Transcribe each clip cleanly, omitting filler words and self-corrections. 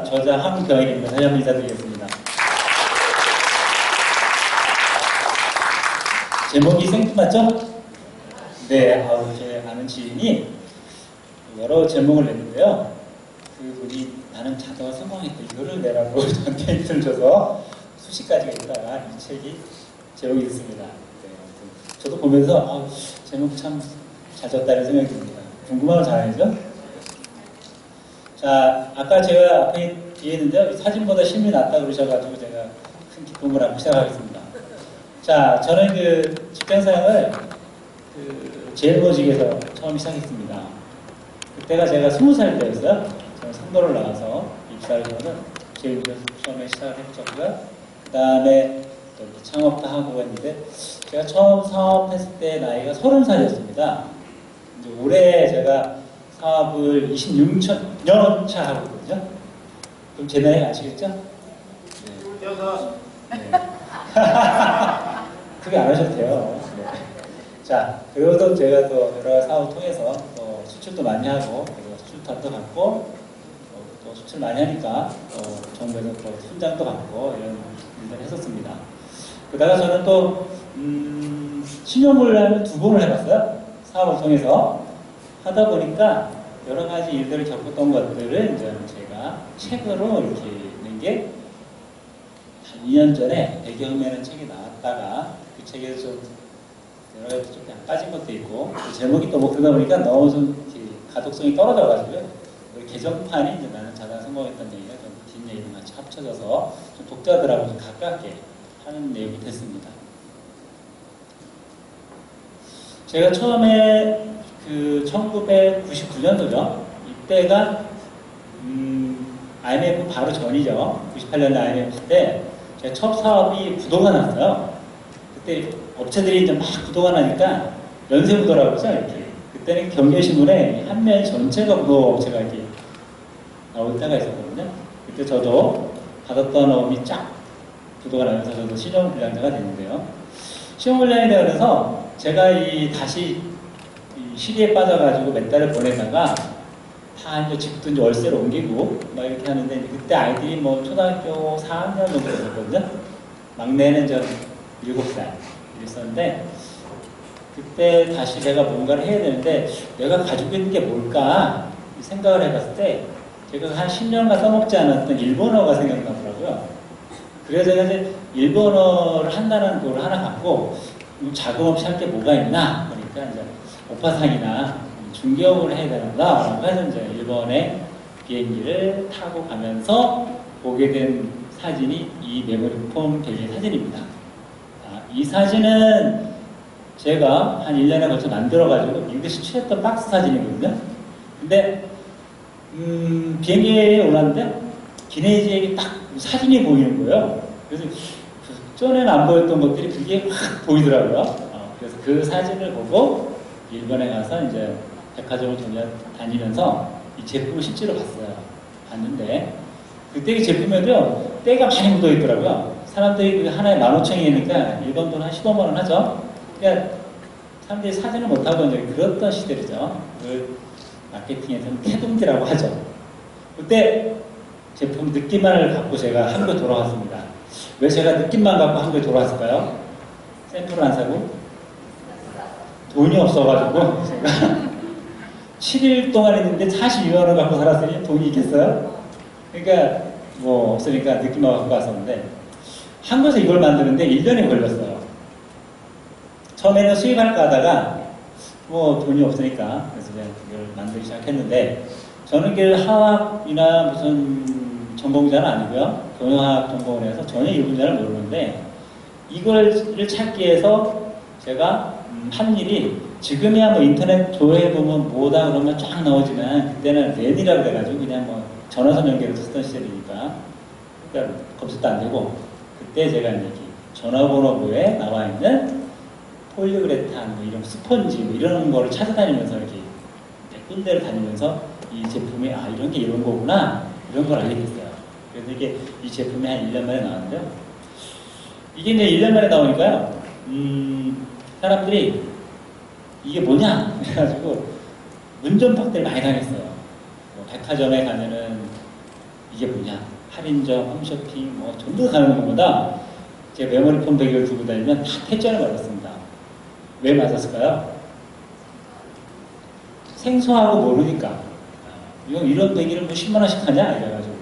저자 황병익입니다. 다시 한번 인사드리겠습니다. 제목이 생뚱맞죠? 네, 제 아는 지인이 여러 제목을 냈는데요. 그분이 나는 자다가 성공했다 이거를 내라고 저한테 힌트를 줘서 수십 가지가 있다가 이 책이 제목이 있습니다. 네, 저도 보면서 제목 참 잘 졌다는 생각이 듭니다. 궁금한 거 잘하죠? 자, 아까 제가 앞에 뒤에 있는데 사진보다 실물이 낫다고 그러셔가지고 제가 큰 기쁨을 하고 시작하겠습니다. 자, 저는 그 직장생활을 제일모직에서 처음 시작했습니다. 그때가 제가 20살 때였어요. 저는 상도를 나와서 입사를 저는 제일모직에서 처음에 시작을 했었고요. 그 다음에 또 창업도 하고 했는데 제가 처음 사업했을 때 나이가 30살이었습니다. 이제 올해 제가 사업을 26년 차 하고 있거든요. 그럼 제 나이 아시겠죠? 네. 네. 크게 안 하셔도 돼요. 네. 자, 그리고 제가 또 여러 사업을 통해서 또 수출도 많이 하고, 그리고 수출탑도 갖고, 또 수출 많이 하니까 정부에서 또 훈장도 받고 이런 일들을 했었습니다. 그러다가 저는 또 신용불량을 2번을 해봤어요. 사업을 통해서 하다 보니까 여러 가지 일들을 겪었던 것들을 이제 제가 책으로 이렇게 낸 게 한 2년 전에 배경이라는 책이 나왔다가 그 책에서 좀 여러 가지 좀 빠진 것도 있고 그 제목이 또 뭐 그러다 보니까 너무 좀 가독성이 떨어져가지고요. 개정판이 이제 나는 자다 성공했다는 얘기가 좀 뒷얘기랑 같이 합쳐져서 좀 독자들하고 좀 가깝게 하는 내용이 됐습니다. 제가 처음에 그 1999년도죠. 이때가 IMF 바로 전이죠. 98년도 IMF 때 제가 첫 사업이 부도가 났어요. 그때 업체들이 이제 막 부도가 나니까 연쇄부도라고 하죠. 이렇게. 그때는 경제신문에 한 면 전체가 부도 업체가 이렇게 나올 때가 있었거든요. 그때 저도 받았던 업이 쫙 부도가 나면서 저도 신용불량자가 됐는데요. 신용불량이 되면서 제가 다시 시리에 빠져가지고 몇 달을 보내다가 다 이제 집도 이제 월세로 옮기고 막 이렇게 하는데 그때 아이들이 뭐 초등학교 4학년 정도 됐거든요. 막내는 저 7살 이랬었는데 그때 다시 제가 뭔가를 해야 되는데 내가 가지고 있는 게 뭘까 생각을 해봤을 때 제가 한 10년간 써먹지 않았던 일본어가 생각나더라고요. 그래서 제가 이제 일본어를 한다는 걸 하나 갖고 자금 없이 할 게 뭐가 있나 그러니까 이제 오파상이나 중개업을 해야 되는구나 라고 해서 이제 일본에 비행기를 타고 가면서 보게 된 사진이 이 메모리폼 배경 사진입니다. 이 사진은 제가 한 1년에 걸쳐 만들어가지고 미국에 수출했던 박스 사진이거든요. 근데 비행기에 올랐는데 기내지역이 딱 사진이 보이는 거예요. 그래서 전에는 안 보였던 것들이 그게 확 보이더라고요. 그래서 그 사진을 보고 일본에 가서 이제 백화점을 다니면서 이 제품을 실제로 봤어요. 봤는데 그때 이 제품에도요 때가 많이 묻어 있더라고요. 사람들이 하나에 15,000원이니까 일본 돈 한 15만 원 하죠. 그러니까 사람들이 사진을 못 하고 이제 그랬던 시대죠. 그걸 마케팅에서는 태동기라고 하죠. 그때 제품 느낌만을 갖고 제가 한국에 돌아왔습니다. 왜 제가 느낌만 갖고 한국에 돌아왔을까요? 샘플을 안 사고 돈이 없어가지고 제가 7일 동안 있는데 42만 원 갖고 살았으니 돈이 있겠어요? 그러니까 뭐 없으니까 느낌만 갖고 왔었는데 한국에서 이걸 만드는데 1년이 걸렸어요. 처음에는 수입할까 하다가 뭐 돈이 없으니까 그래서 그냥 이걸 만들기 시작했는데 저는 그 화학이나 무슨 전공자는 아니고요. 경영학 전공을 해서 전혀 이 분야를 모르는데 이걸 찾기 위해서 제가 한 일이 지금이야 뭐 인터넷 조회해보면 뭐다 그러면 쫙 나오지만 그때는 랜이라고 해가지고 그냥 뭐 전화선 연결을 쓰던 시절이니까 그러니까 검색도 안 되고 그때 제가 이제 전화번호부에 나와 있는 폴리우레탄 뭐 이런 스펀지 뭐 이런 거를 찾아다니면서 이렇게 군데를 다니면서 이 제품이 이런 게 이런 거구나 이런 걸 알게 됐어요. 그래서 이게 이 제품이 한 1년 만에 나왔는데요. 이게 이제 1년 만에 나오니까요. 사람들이 이게 뭐냐 그래가지고 문전박대를 많이 당했어요. 뭐 백화점에 가면은 이게 뭐냐, 할인점, 홈쇼핑 뭐 전부 다 가는 것보다 제 메모리폼 베개를 두고 다니면 다 퇴짜를 맞았습니다. 왜 맞았을까요? 생소하고 모르니까. 이거 이런 베개를 뭐 10만 원씩 하냐 이래가지고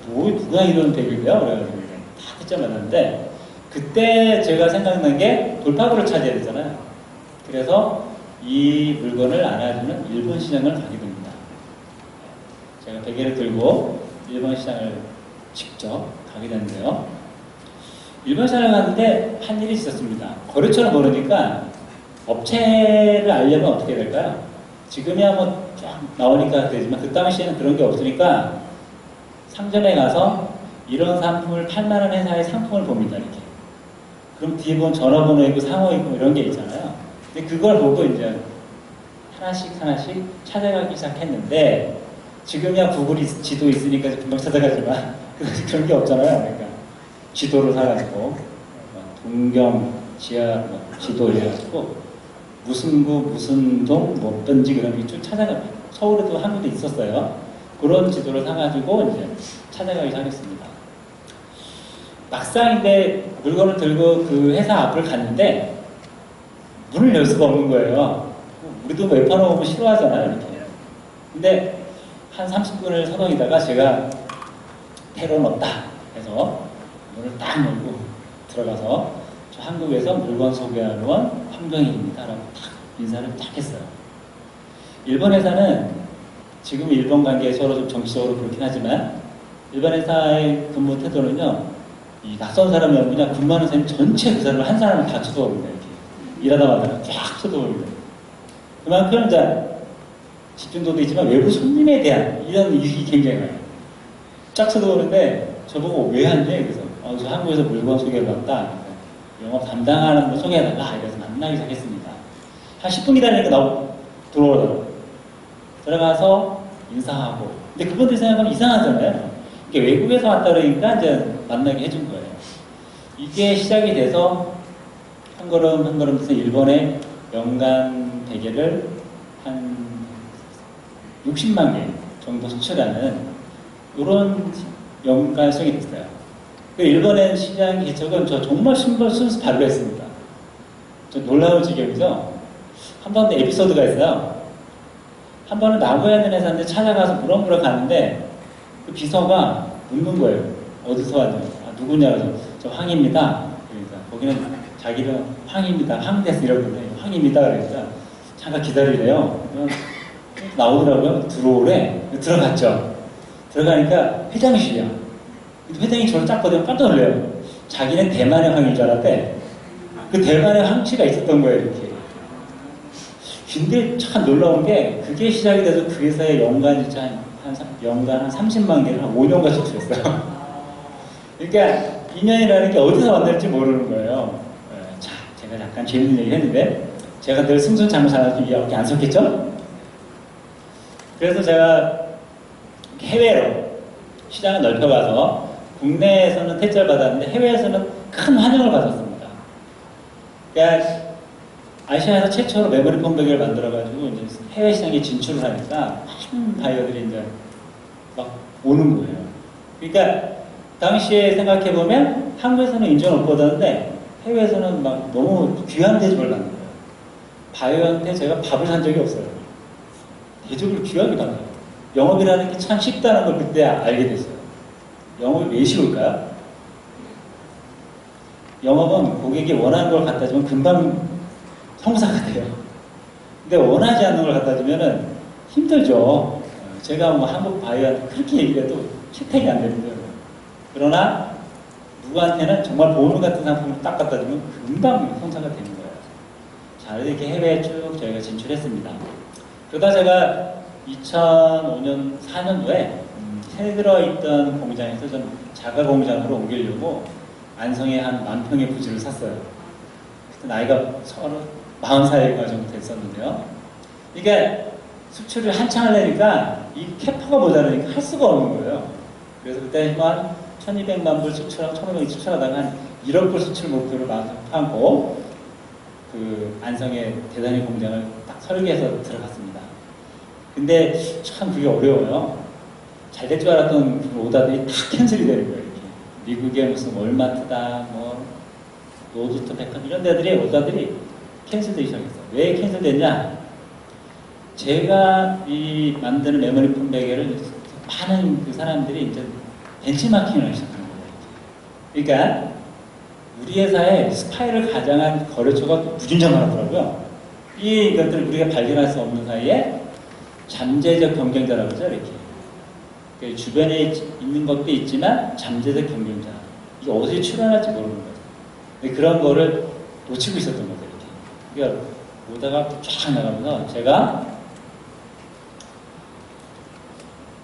누가 이런 베개를 배워? 그래가지고 다 퇴짜 맞았는데, 그때 제가 생각난 게 돌파구를 차지해야 되잖아요. 그래서 이 물건을 알아주는 일본 시장을 가게 됩니다. 제가 베개를 들고 일본 시장을 직접 가게 되는데요. 일본 시장을 갔는데 한 일이 있었습니다. 거래처를 모르니까 업체를 알려면 어떻게 될까요? 지금이야 뭐 쫙 나오니까 되지만 그 당시에는 그런 게 없으니까 상점에 가서 이런 상품을 팔만한 회사의 상품을 봅니다. 이렇게. 그럼 뒤에 보면 전화번호 있고 상호 있고 이런 게 있잖아요. 근데 그걸 보고 이제 하나씩 찾아가기 시작했는데, 지금이야 구글 지도 있으니까 금방 찾아가지만 그런 게 없잖아요. 그러니까 지도를 사가지고 동경 지하 지도 해가지고 무슨 구 무슨 동 뭐 던지 그런 게 쭉 찾아갑니다. 서울에도 한 군데 있었어요. 그런 지도를 사가지고 이제 찾아가기 시작했습니다. 막상인데 물건을 들고 그 회사 앞을 갔는데 문을 열 수가 없는 거예요. 우리도 웹판을 보면 싫어하잖아요, 이렇게. 근데 한 30분을 서성이다가 제가 테러는 없다 해서 문을 딱 열고 들어가서 저 한국에서 물건 소개하러 온 함경일입니다 라고 딱 인사를 딱 했어요. 일본 회사는 지금 일본 관계에 서로 좀 정치적으로 그렇긴 하지만 일본 회사의 근무 태도는요, 이 낯선 사람이 그냥 근무하는 사람 전체 그 사람을 한 사람을 다 쳐다봅니다. 이렇게 일하다마다 쫙 쳐다봅니다. 그만큼 이제 집중도도 있지만 외부 손님에 대한 이런 이익이 굉장히 많아요. 쫙 쳐다보는데 저보고 왜 하니? 그래서 저 한국에서 물건 소개를 왔다. 영업 담당하는 분 소개해달라. 이래서 만나기 시작했습니다. 한 10분 기다리니까 들어오더라고요. 들어가서 인사하고. 근데 그분들 생각하면 이상하잖아요. 이게 외국에서 왔다 그러니까 이제 만나게 해준 거예요. 이게 시작이 돼서 한 걸음 한 걸음 돼서 일본의 연간 베개를 한 60만 개 정도 수출하는 이런 연관성이 됐어요. 그 일본의 시장 개척은 저 정말 순수 발로 했습니다. 좀 놀라울 지경이죠. 한 번도 에피소드가 있어요. 한 번은 나고야 있는 회사인데 찾아가서 무럭무럭 가는데 그 비서가 묻는 거예요. 어디서 왔냐고. 누구냐? 그래서 저 황입니다. 그러니까 거기는 자기는 황입니다. 황대스 이러거든요. 황입니다. 그러니까 잠깐 기다리래요. 나오더라고요. 들어오래. 들어갔죠. 들어가니까 회장실이야. 회장이 저를 딱 보더니 깜짝 놀래요. 자기는 대만의 황인 줄 알았대. 그 대만의 황치가 있었던 거예요. 이렇게. 근데 참 놀라운 게 그게 시작이 돼서 그 회사의 연간 한 30만 개를 한 5년간 수출했어요. 그러니까 인연이라는 게 어디서 왔는지 모르는 거예요. 자, 제가 약간 재밌는 얘기 했는데 제가 늘 승승장구잘하는 이야기 안 섞였죠? 그래서 제가 해외로 시장을 넓혀가서 국내에서는 퇴짜를 받았는데 해외에서는 큰 환영을 받았습니다. 그러니까 아시아에서 최초로 메모리폼 베개를 만들어가지고 이제 해외 시장에 진출을 하니까 많은 바이어들이 이제 막 오는 거예요. 그러니까 당시에 생각해보면 한국에서는 인정을 못 받았는데 해외에서는 막 너무 귀한 대접을 받는 거예요. 바이어한테 제가 밥을 산 적이 없어요. 대접을 귀하게 받아요. 영업이라는 게 참 쉽다는 걸 그때 알게 됐어요. 영업이 왜 쉬울까요? 영업은 고객이 원하는 걸 갖다 주면 금방 성사가 돼요. 근데 원하지 않는 걸 갖다 주면은 힘들죠. 제가 뭐 한국 바이어한테 그렇게 얘기해도 채택이 안 되는데요. 그러나 누구한테는 정말 보물 같은 상품을 딱 갖다 주면 금방 성사가 되는 거예요. 자, 이렇게 해외에 쭉 저희가 진출했습니다. 그러다 제가 2005년, 4년도에 새 들어있던 공장에서 좀 자가 공장으로 옮기려고 안성에 한 10,000평의 부지를 샀어요. 그때 나이가 40살 정도 됐었는데요. 이게 수출을 한창 하려니까 이 캐파가 모자라니까 할 수가 없는 거예요. 그래서 그때 한 1,200만 불 수출하고 1,500만 수출하다가 한 1억 불 수출 목표를 하고 그 안성에 대단히 공장을 딱 설계해서 들어갔습니다. 근데 참 그게 어려워요. 잘 될 줄 알았던 그 오다들이 다 캔슬이 되는 거예요. 이렇게. 미국의 무슨 월마트다, 뭐 로드스토어 백화점 이런 데들이 오다들이 캔슬되기 시작했어요. 왜 캔슬됐냐? 제가 이 만드는 메모리 폼 베개를 많은 그 사람들이 이제 벤치마킹을 시작하는 거예요. 그러니까 우리 회사의 스파이를 가장한 거래처가 무진장 많았더라고요. 이것들을 우리가 발견할 수 없는 사이에 잠재적 경쟁자라고 하죠, 이렇게. 그러니까 주변에 있는 것도 있지만 잠재적 경쟁자. 이게 어디에 출현할지 모르는 거죠. 근데 그런 거를 놓치고 있었던 거죠, 이렇게. 그러니까 오다가 쫙 나가면서 제가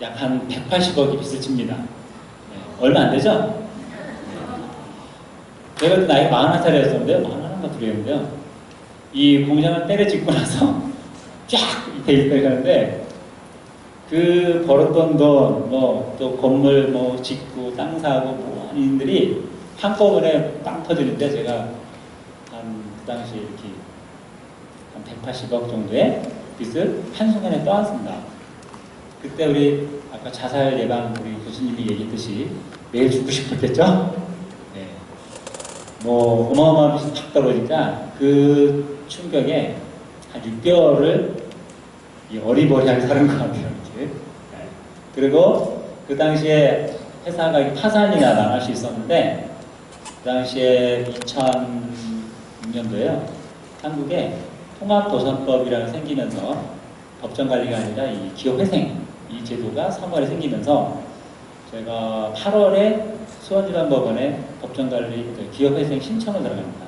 약 한 180억이 빚을 칩니다. 네, 얼마 안 되죠? 제가 그때 나이가 41살이었는데요. 41인가 둘이었는데요. 이 공장을 때려짓고 나서 쫙 이렇게 가는데 그 벌었던 돈, 뭐 또 건물 뭐 짓고 땅 사고 뭐 하는 일들이 한꺼번에 빵 터지는데 제가 한 그 당시에 이렇게 한 180억 정도의 빚을 한순간에 떠안습니다. 그때 우리 아까 자살 예방 우리 교수님이 얘기했듯이 매일 죽고 싶었겠죠? 네. 뭐 어마어마한 빚이 탁 떨어지니까 그 충격에 한 6개월을 어리버리하게 사는 것 같아요. 이렇게. 네. 그리고 그 당시에 회사가 파산이나 나갈 수 있었는데 그 당시에 2006년도에요. 한국에 통합도선법이라는 생기면서 법정관리가 아니라 이 기업회생 이 제도가 3월에 생기면서 제가 8월에 수원지방법원에 법정관리 기업회생 신청을 들어갑니다.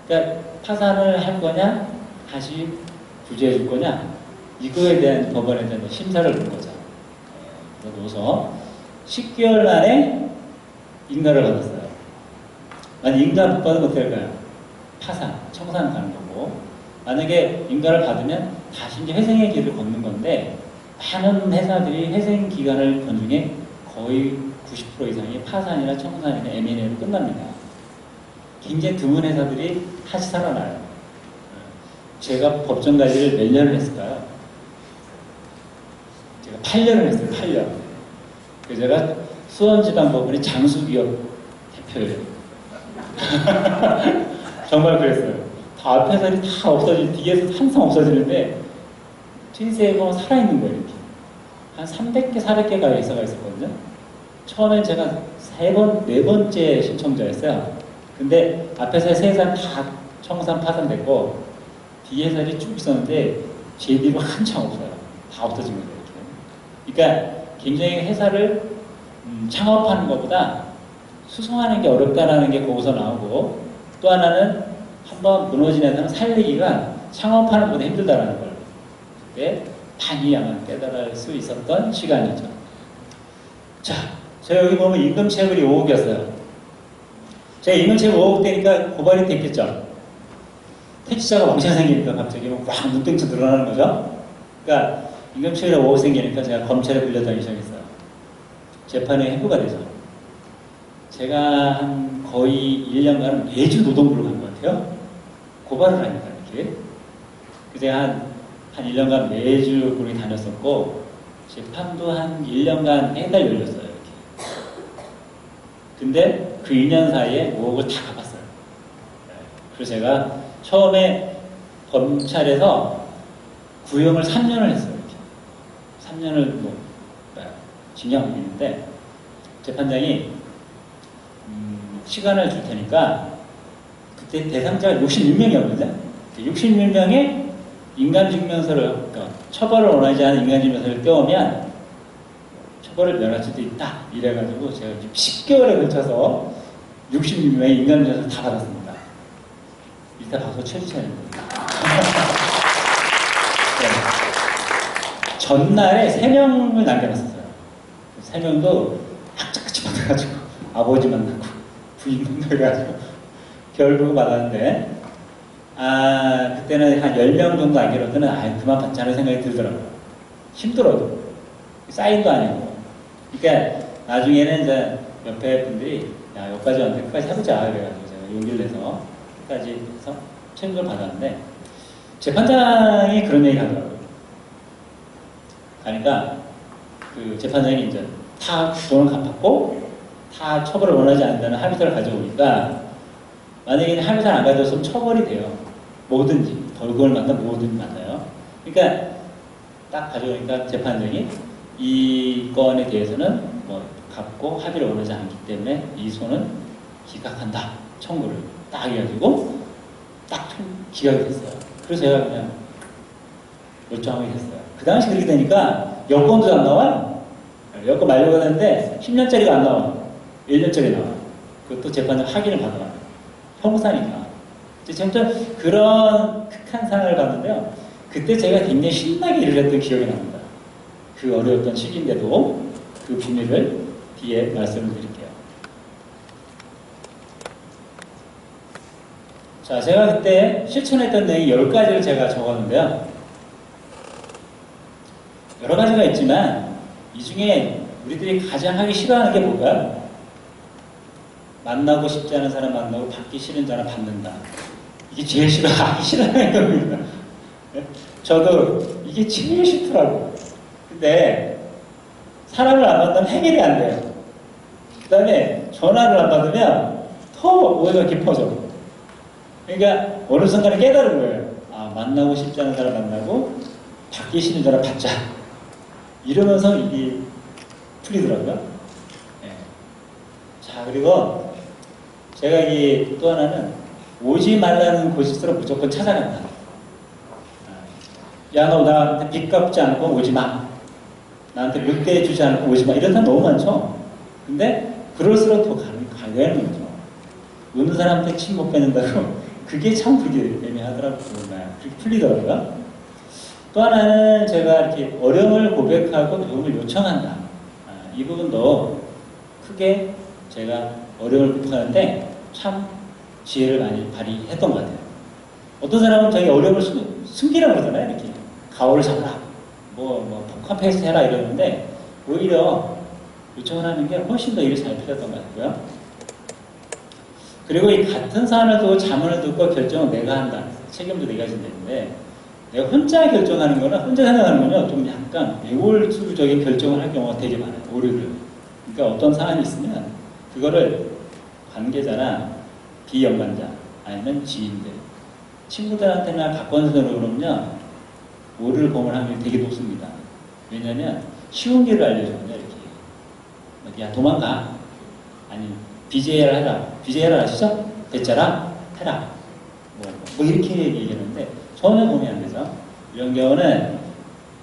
그러니까 파산을 할 거냐 다시 구제해 줄 거냐 이거에 대한 법원에 대한 심사를 둔 거죠. 그래서 10개월 만에 인가를 받았어요. 만약 인가 못 받으면 어떻게 할까요? 파산, 청산 가는 거고 만약에 인가를 받으면 다시 이제 회생의 길을 걷는 건데 많은 회사들이 회생 기간을 건 중에 거의 90% 이상이 파산이나 청산이나 M&A로 끝납니다. 굉장히 드문 회사들이 다시 살아나요. 제가 법정 관리를 몇 년을 했을까요? 제가 8년을 했어요. 8년. 그래서 제가 수원지방법원의 장수기업 대표예요. 정말 그랬어요. 다 앞 회사들이 다 없어지고 뒤에서 항상 없어지는데 트윈스에 보면 살아있는 거예요. 이렇게. 한 300개, 400개가 있었거든요. 처음엔 제가 네 번째 신청자였어요. 근데 앞에서 세 회사 다 청산 파산됐고 뒤에 회사들이 쭉 있었는데 제 뒤로 한참 없어요. 다 없어진 거예요. 이렇게. 그러니까 굉장히 회사를 창업하는 것보다 수송하는 게 어렵다라는 게 거기서 나오고 또 하나는 한번 무너진 회사는 살리기가 창업하는 것보다 힘들다라는 걸 그때 많이 아마 깨달을 수 있었던 시간이죠. 자, 저 여기 보면 임금체불이 5억이었어요. 제가 임금체불 5억 되니까 고발이 됐겠죠. 택지자가 왕창 생기니까 갑자기 꽉 눈덩치 늘어나는 거죠. 그러니까 임금체불이 5억 생기니까 제가 검찰에 불려다니기 시작했어요. 재판에 회부가 되죠. 제가 한 거의 1년간 매주 노동부를 간 것 같아요. 고발을 하니까 이렇게. 그래서 한 1년간 매주 거기 다녔었고 재판도 한 1년간 매달 열렸어요. 이렇게. 근데 그 2년 사이에 5억을 다 갚았어요. 그래서 제가 처음에 검찰에서 구형을 3년을 했어요. 이렇게. 3년을 뭐 징역을 했는데 재판장이 시간을 줄 테니까 그때 대상자가 66명이었거든요. 66명의 인간증명서를 그러니까 처벌을 원하지 않은 인간증명서를 떼오면 처벌을 면할 수도 있다. 이래가지고 제가 10개월에 걸쳐서 66명의 인간증명서를 다 받았습니다. 이따 박수 쳐주셔야 됩니다. 네. 전날에 3명을 남겨놨었어요. 3명도 악착같이 받아가지고 아버지 만나고 부인 만나가지고 결국 받았는데 그때는 한 10명 정도 남겨놓으면 그만 받자는 생각이 들더라고요. 힘들어도 사인도 아니고 그러니까 나중에는 이제 옆에 분들이 야 여기까지 왔는데 끝까지 해보자 그래가지고 제가 용기를 내서 끝까지 해서 책임을 받았는데 재판장이 그런 얘기를 하더라고요. 그러니까 그 재판장이 이제 다 돈을 갚았고 다 처벌을 원하지 않는다는 합의서를 가져오니까 만약에 합의서를 안 가져왔으면 처벌이 돼요. 뭐든지 벌금을 만나 뭐든지 만나요. 그러니까 딱 가져오니까 재판장이 이 건에 대해서는 뭐 갚고 합의를 원하지 않기 때문에 이 소는 기각한다 청구를 딱 해가지고 딱 기각이 됐어요. 그래서 제가 그냥 요청하게 됐어요. 그 당시 그렇게 되니까 여권도 안 나와요. 여권 만료가 되는데 10년짜리가 안 나와요. 1년짜리 나와요. 그것도 재판장 확인을 받아요. 형사니까. 제가 그런 극한 상황을 봤는데요. 그때 제가 굉장히 신나게 일을 했던 기억이 납니다. 그 어려웠던 시기인데도 그 비밀을 뒤에 말씀을 드릴게요. 자, 제가 그때 실천했던 내용 10가지를 제가 적었는데요. 여러 가지가 있지만 이 중에 우리들이 가장 하기 싫어하는 게 뭘까요? 만나고 싶지 않은 사람 만나고 받기 싫은 사람 받는다. 이게 제일 하기 싫어하는 겁니다. 저도 이게 제일 싫더라고요. 근데 사람을 안 만나면 해결이 안 돼요. 그 다음에 전화를 안 받으면 더 오해가 깊어져. 그러니까 어느 순간에 깨달은 거예요. 아, 만나고 싶지 않은 사람 만나고 받기 싫은 사람 받자. 이러면서 이게 풀리더라고요. 네. 자, 그리고 제가 이 또 하나는 오지 말라는 곳일수록 무조건 찾아간다. 야, 너 나한테 빚 갚지 않고 오지 마. 나한테 늑대 주지 않고 오지 마. 이런 사람 너무 많죠. 근데 그럴수록 더 가야 되는 거죠. 어느 사람한테 침 못 뱉는다고 그게 참 그게 애매하더라고요. 그렇게 풀리더라고요. 또 하나는 제가 이렇게 어려움을 고백하고 도움을 요청한다. 이 부분도 크게 제가 어려움을 극복하는데 참 지혜를 많이 발휘했던 것 같아요. 어떤 사람은 되게 어려움을 숨기라고 그러잖아요. 이렇게 가오를 잡아라, 포카페이스 해라 이러는데 오히려 요청을 하는 게 훨씬 더 일이 잘 풀렸던 것 같고요. 그리고 이 같은 사안을 두고 자문을 듣고 결정은 내가 한다. 책임도 내가 진다는데 내가 혼자 결정하는 거나 혼자 생각하는 거는 좀 약간 매몰수적인 결정을 할 경우가 되게 많아요. 오류를. 그러니까 어떤 사안이 있으면 그거를 관계자나 비연관자 아니면 지인들, 친구들한테나 가까운 사람으로 그러면요 오류를 범할 확률이 되게 높습니다. 왜냐하면 쉬운 길을 알려주거든요. 이렇게 야 도망가, 아니 BJ를 해라. BJ를 아시죠? 대짜라 해라. 뭐 이렇게 얘기하는데 전혀 도움이 안 되죠. 이런 경우는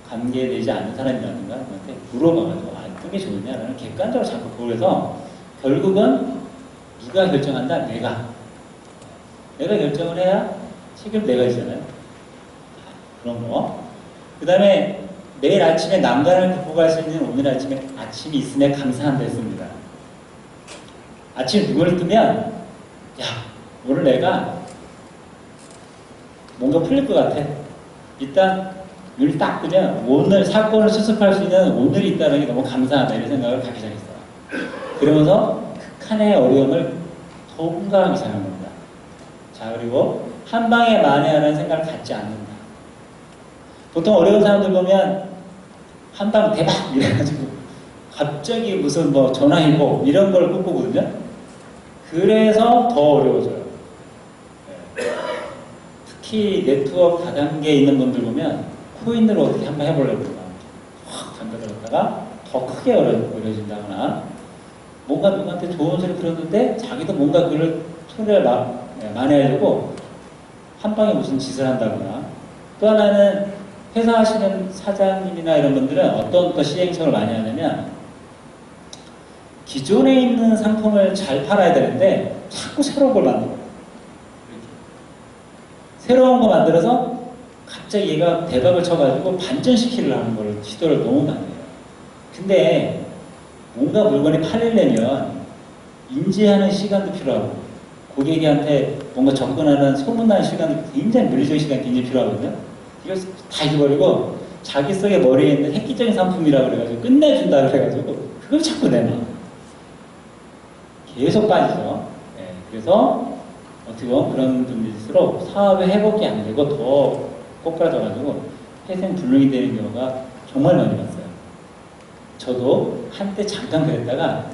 관계되지 않는 사람이라든가 한테 물어봐가지고 어떤 게 좋으냐라는 객관적으로 자꾸 보여서 결국은 누가 결정한다? 내가 결정을 해야 책임 내가 지잖아요. 그런 거. 그 다음에 내일 아침에 난관을 극복할 수 있는 오늘 아침이 있음에 감사한다 했습니다. 아침에 눈을 뜨면 야 오늘 내가 뭔가 풀릴 것 같아. 일단 눈을 딱 뜨면 오늘 사건을 수습할 수 있는 오늘이 있다는 게 너무 감사하다 이런 생각을 갖기 시작했어요. 그러면서 극한의 어려움을 통과하기 시작한 겁니다. 자, 그리고 한 방에 만회하는 생각을 갖지 않는다. 보통 어려운 사람들 보면 한 방 대박 이래가지고 갑자기 무슨 뭐 전화이고 이런 걸 꿈꾸거든요. 그래서 더 어려워져요. 특히 네트워크 다단계에 있는 분들 보면 코인으로 어떻게 한번 해보려고 확 잠겨들었다가 더 크게 어려진다거나 뭔가 누구한테 좋은 소리 들었는데 자기도 뭔가 그걸 소리를 만회하려고 한 방에 무슨 짓을 한다거나 또 하나는 회사 하시는 사장님이나 이런 분들은 어떤 시행착오를 많이 하냐면 기존에 있는 상품을 잘 팔아야 되는데 자꾸 새로운 걸 만들어요. 새로운 거 만들어서 갑자기 얘가 대박을 쳐가지고 반전시키려는 걸 시도를 너무 많이 해요. 근데 뭔가 물건이 팔리려면 인지하는 시간도 필요하고 고객한테 뭔가 접근하는 소문나는 시간도 굉장히 물리적인 시간이 굉장히 필요하거든요. 이걸 다 잊어버리고 자기 속에 머리에 있는 획기적인 상품이라고 그래가지고 끝내준다 그래가지고 그걸 자꾸 내놔. 계속 빠지죠. 네, 그래서 어떻게 보면 그런 분들일수록 사업의 회복이 안 되고 더 꼬꾸라져가지고 회생 불능이 되는 경우가 정말 많이 봤어요. 저도 한때 잠깐 그랬다가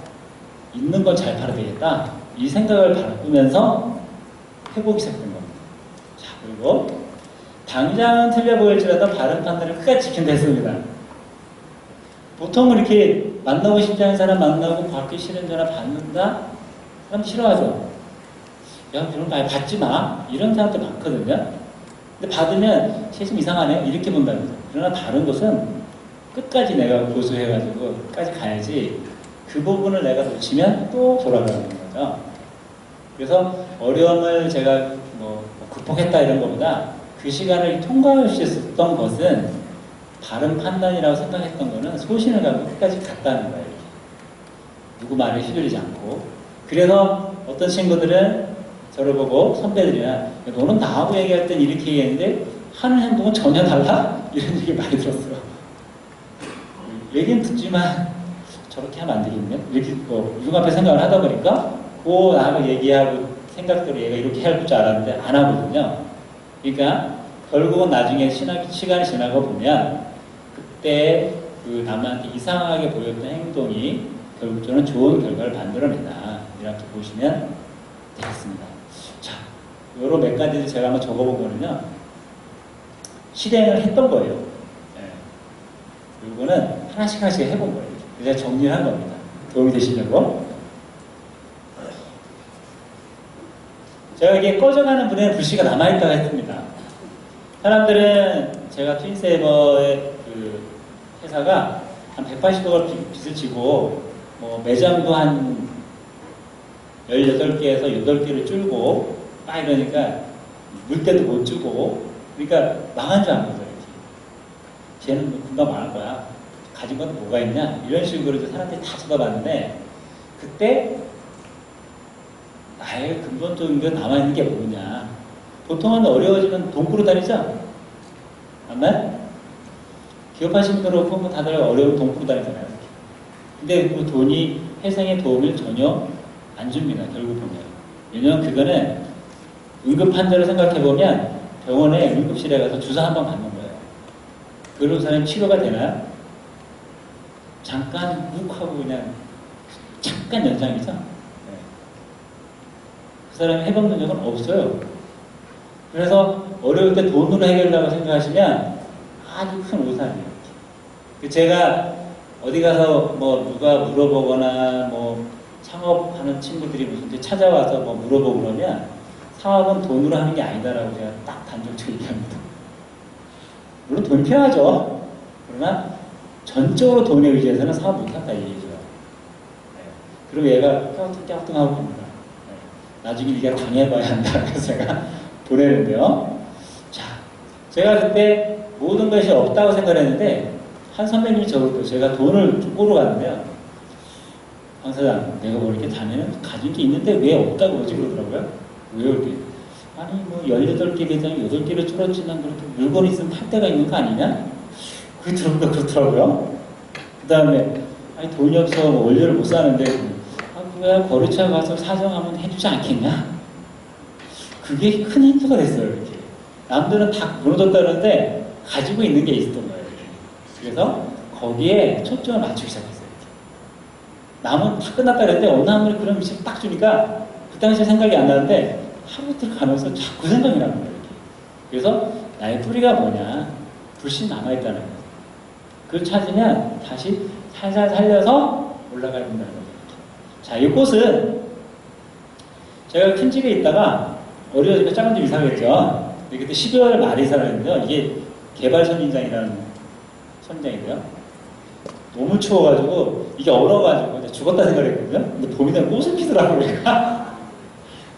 있는 걸 잘 팔아야 되겠다 이 생각을 바꾸면서 해보기 시작된 겁니다. 자, 그리고 당장은 틀려 보일지라도 바른 판단을 끝까지 지킨다 했습니다. 보통은 이렇게 만나고 싶지 않은 사람 만나고 받기 싫은 전화 받는다? 사람 싫어하죠. 야, 그런 거 아예 받지 마. 이런 사람들 많거든요. 근데 받으면 쟤좀 이상하네. 이렇게 본답니다. 그러나 다른 것은 끝까지 내가 고수해가지고 끝까지 가야지 그 부분을 내가 놓치면 또 돌아가는 거죠. 그래서 어려움을 제가 뭐 극복했다 이런 것보다 그 시간을 통과할 수 있었던 것은 바른 판단이라고 생각했던 거는 소신을 갖고 끝까지 갔다는 거예요. 이렇게. 누구 말에 휘둘리지 않고. 그래서 어떤 친구들은 저를 보고 선배들이나 너는 나하고 얘기할 땐 이렇게 얘기했는데 하는 행동은 전혀 달라? 이런 얘기 많이 들었어요. 얘기는 듣지만 저렇게 하면 안 되겠네? 이렇게 눈앞에 생각을 하다 보니까 나하고 얘기하고 생각대로 얘가 이렇게 할 줄 알았는데 안 하거든요. 그러니까 결국은 나중에 시간이 지나고 보면 그때 그 남한테 이상하게 보였던 행동이 결국적으로 좋은 결과를 만들어낸다. 이렇게 보시면 되겠습니다. 자, 요런 몇 가지를 제가 한번 적어본 거는요. 실행을 했던 거예요. 네. 요거는 하나씩 해본 거예요. 그래서 정리를 한 겁니다. 도움이 되시려고. 제가 이게 꺼져가는 불에는 불씨가 남아있다고 했습니다. 사람들은 제가 트윈세이버의 그 회사가 한 180억을 빚을 지고 뭐 매장도 한 18개에서 8개를 줄고 막 이러니까 물때도 못 주고 그러니까 망한 줄 아는 거죠. 이렇게. 쟤는 뭐 금방 망할 거야. 가진 건 뭐가 있냐? 이런 식으로 사람들이 다 쳐다봤는데 그때 나의 근본적인 게 남아있는 게 뭐냐? 보통은 어려워지면 돈 꾸러 다니죠? 아마 기업하시는 분들 보면 다들 어려운 돈 꾸러 다니잖아요. 근데 그 돈이 회생에 도움을 전혀 안 줍니다. 결국 보면. 왜냐면 그거는 응급 환자를 생각해보면 병원에 응급실에 가서 주사 한 번 받는 거예요. 그런 사람이 치료가 되나요? 잠깐 묵 하고 그냥 잠깐 연장이죠. 네. 그 사람이 해먹는 적은 없어요. 그래서 어려울 때 돈으로 해결하려고 생각하시면 아주 큰 오산이에요. 제가 어디 가서 뭐 누가 물어보거나 뭐 창업하는 친구들이 무슨 찾아와서 뭐 물어보고 그러면 사업은 돈으로 하는 게 아니다라고 제가 딱 단정적으로 얘기합니다. 물론 돈이 필요하죠. 그러나 전적으로 돈에 의지해서는 사업 못한다 이 얘기죠. 네. 그리고 얘가 깨우뚱깨우뚱하고 갑니다. 네. 나중에 네가 당해봐야 한다. 그래서 제가 보내는데요. 자, 제가 그때 모든 것이 없다고 생각했는데 한 선배님이 저보고 제가 돈을 꼬러 갔는데요. 황 사장, 내가 뭐 이렇게 다니는 가진 게 있는데 왜 없다고 그러지 그러더라고요. 왜 이렇게? 아니 뭐 18개 매장에 8개를 줄었지만 그렇게 물건이 있으면 팔 데가 있는 거 아니냐? 그게 들어보니까 그렇더라고요. 그 다음에 아니 돈이 없어 뭐 원료를 못 사는데 그거야 거래처 가서 사정하면 해주지 않겠냐? 그게 큰 힌트가 됐어요. 이렇게. 남들은 다 무너졌다는데 가지고 있는 게 있었던 거예요. 이렇게. 그래서 거기에 초점을 맞추기 시작했어요. 이렇게. 남은 다 끝났다 그랬는데 어느 한 분이 그런 미션을 딱 주니까 그 당시에 생각이 안 나는데 하루 이틀 가면서 자꾸 생각이 나는 거예요. 이렇게. 그래서 나의 뿌리가 뭐냐? 불신 남아있다는 거예요. 그걸 찾으면 다시 살살 살려서 올라가야 된다는 거죠. 자, 이 꽃은 제가 큰 집에 있다가 어려워지니까 작은 집 이사했죠. 근데 그때 12월 말에 이사를 했는데요. 이게 개발 선인장이라는 선인장인데요. 너무 추워가지고 이게 얼어가지고 죽었다 생각을 했거든요. 근데 봄이 되면 꽃을 피더라고요. 그러니까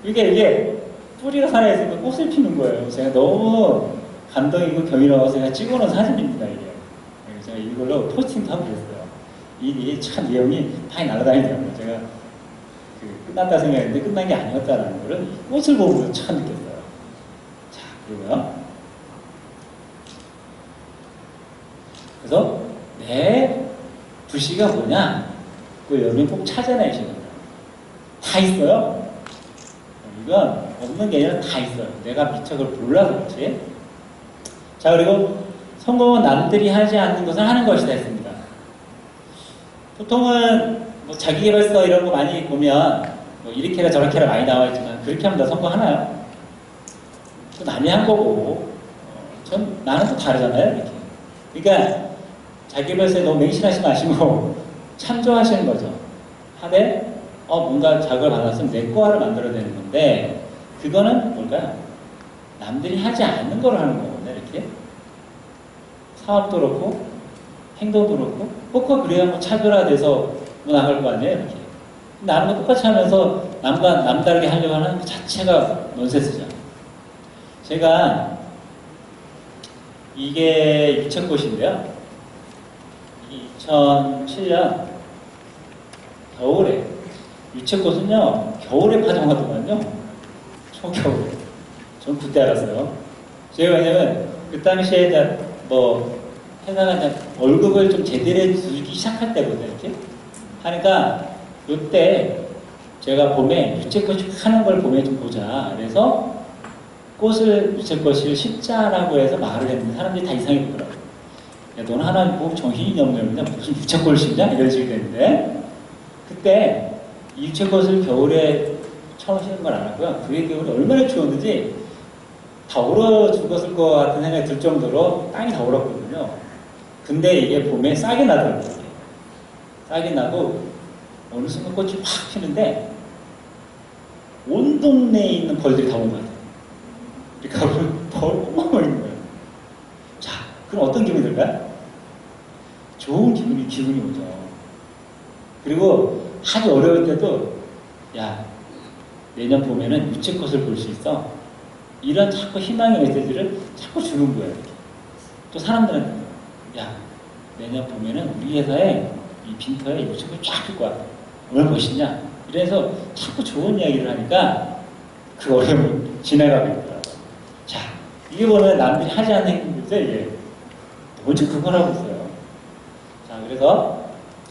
이게 뿌리가 살아있으니까 꽃을 피는 거예요. 제가 너무 감동이고 경이로워서 제가 찍어놓은 사진입니다. 이게. 제가 이걸로 포스팅도 하고 그랬어요. 이게 참 내용이 많이 날아다니더라고요. 제가 끝났다 생각했는데 끝난 게 아니었다는 거를 꽃을 보고 참 느꼈어요. 자, 그리고요. 그래서 내 불씨가 뭐냐? 그 여러분이 꼭 찾아내셔야 됩니다. 다 있어요. 이건 없는 게 아니라 다 있어요. 내가 미처 그걸 몰라서 그렇지. 자, 그리고 성공은 남들이 하지 않는 것을 하는 것이다 했습니다. 보통은 뭐 자기계발서 이런 거 많이 보면 뭐 이렇게라 저렇게라 많이 나와 있지만 그렇게 하면 다 성공하나요? 또 난해한 거고 나는 또 다르잖아요. 이렇게. 그러니까 자기계발서에 너무 맹신하지 마시고 참조하시는 거죠. 하되 뭔가 자극을 받았으면 내 거를 만들어야 되는 건데 그거는 뭘까요? 남들이 하지 않는 걸 하는 거거든요. 이렇게 사업도 그렇고 행동도 그렇고 꼭 그래야 뭐 차별화돼서 뭐 나갈 거 아니에요. 이렇게 나는 거 똑같이 하면서 남다르게 하려고 하는 그 자체가 넌센스죠. 제가 이게 유채꽃인데요. 2007년 겨울에 유채꽃은요 겨울에 파종하더만요. 초겨울에. 전 그때 알았어요. 제가 왜냐면 그 당시에 뭐 회사가 월급을 좀 제대로 주기 시작할 때거든요. 이렇게 하니까 이때 제가 봄에 유채꽃이 하는 걸 봄에 좀 보자. 그래서 유채꽃을 심자라고 해서 말을 했는데 사람들이 다 이상해 보더라고요. 야, 너는 하나님 보고 정신이 없는데 무슨 유채꽃을 심냐? 이런 식이 됐는데 그때 이 유채꽃을 겨울에 처음 심는 걸 알았고요. 그게 겨울에 얼마나 추웠는지 다 얼어 죽었을 것 같은 생각이 들 정도로 땅이 다 얼었거든요. 근데 이게 봄에 싹이 나더라고요. 싹이 나고 어느 순간 꽃이 확 피는데 온 동네에 있는 벌들이 다 온 것 같아요. 그러니까 벌 어마어마한 거예요. 자, 그럼 어떤 기분이 들까요? 좋은 기분이 오죠. 그리고 아주 어려울 때도 야, 내년 봄에는 유채꽃을 볼 수 있어. 이런 자꾸 희망의 메시지를 자꾸 주는 거예요. 이렇게. 또 사람들은 야, 내년 봄에는 우리 회사에 이 빈터에 유채꽃이 쫙 필 거야. 얼마나 멋있냐? 이래서 자꾸 좋은 이야기를 하니까 그 어려움을 지나가고 있더라고요. 자, 이게 보면 남들이 하지 않는 행동인데 이게 먼저 그걸 하고 있어요. 자, 그래서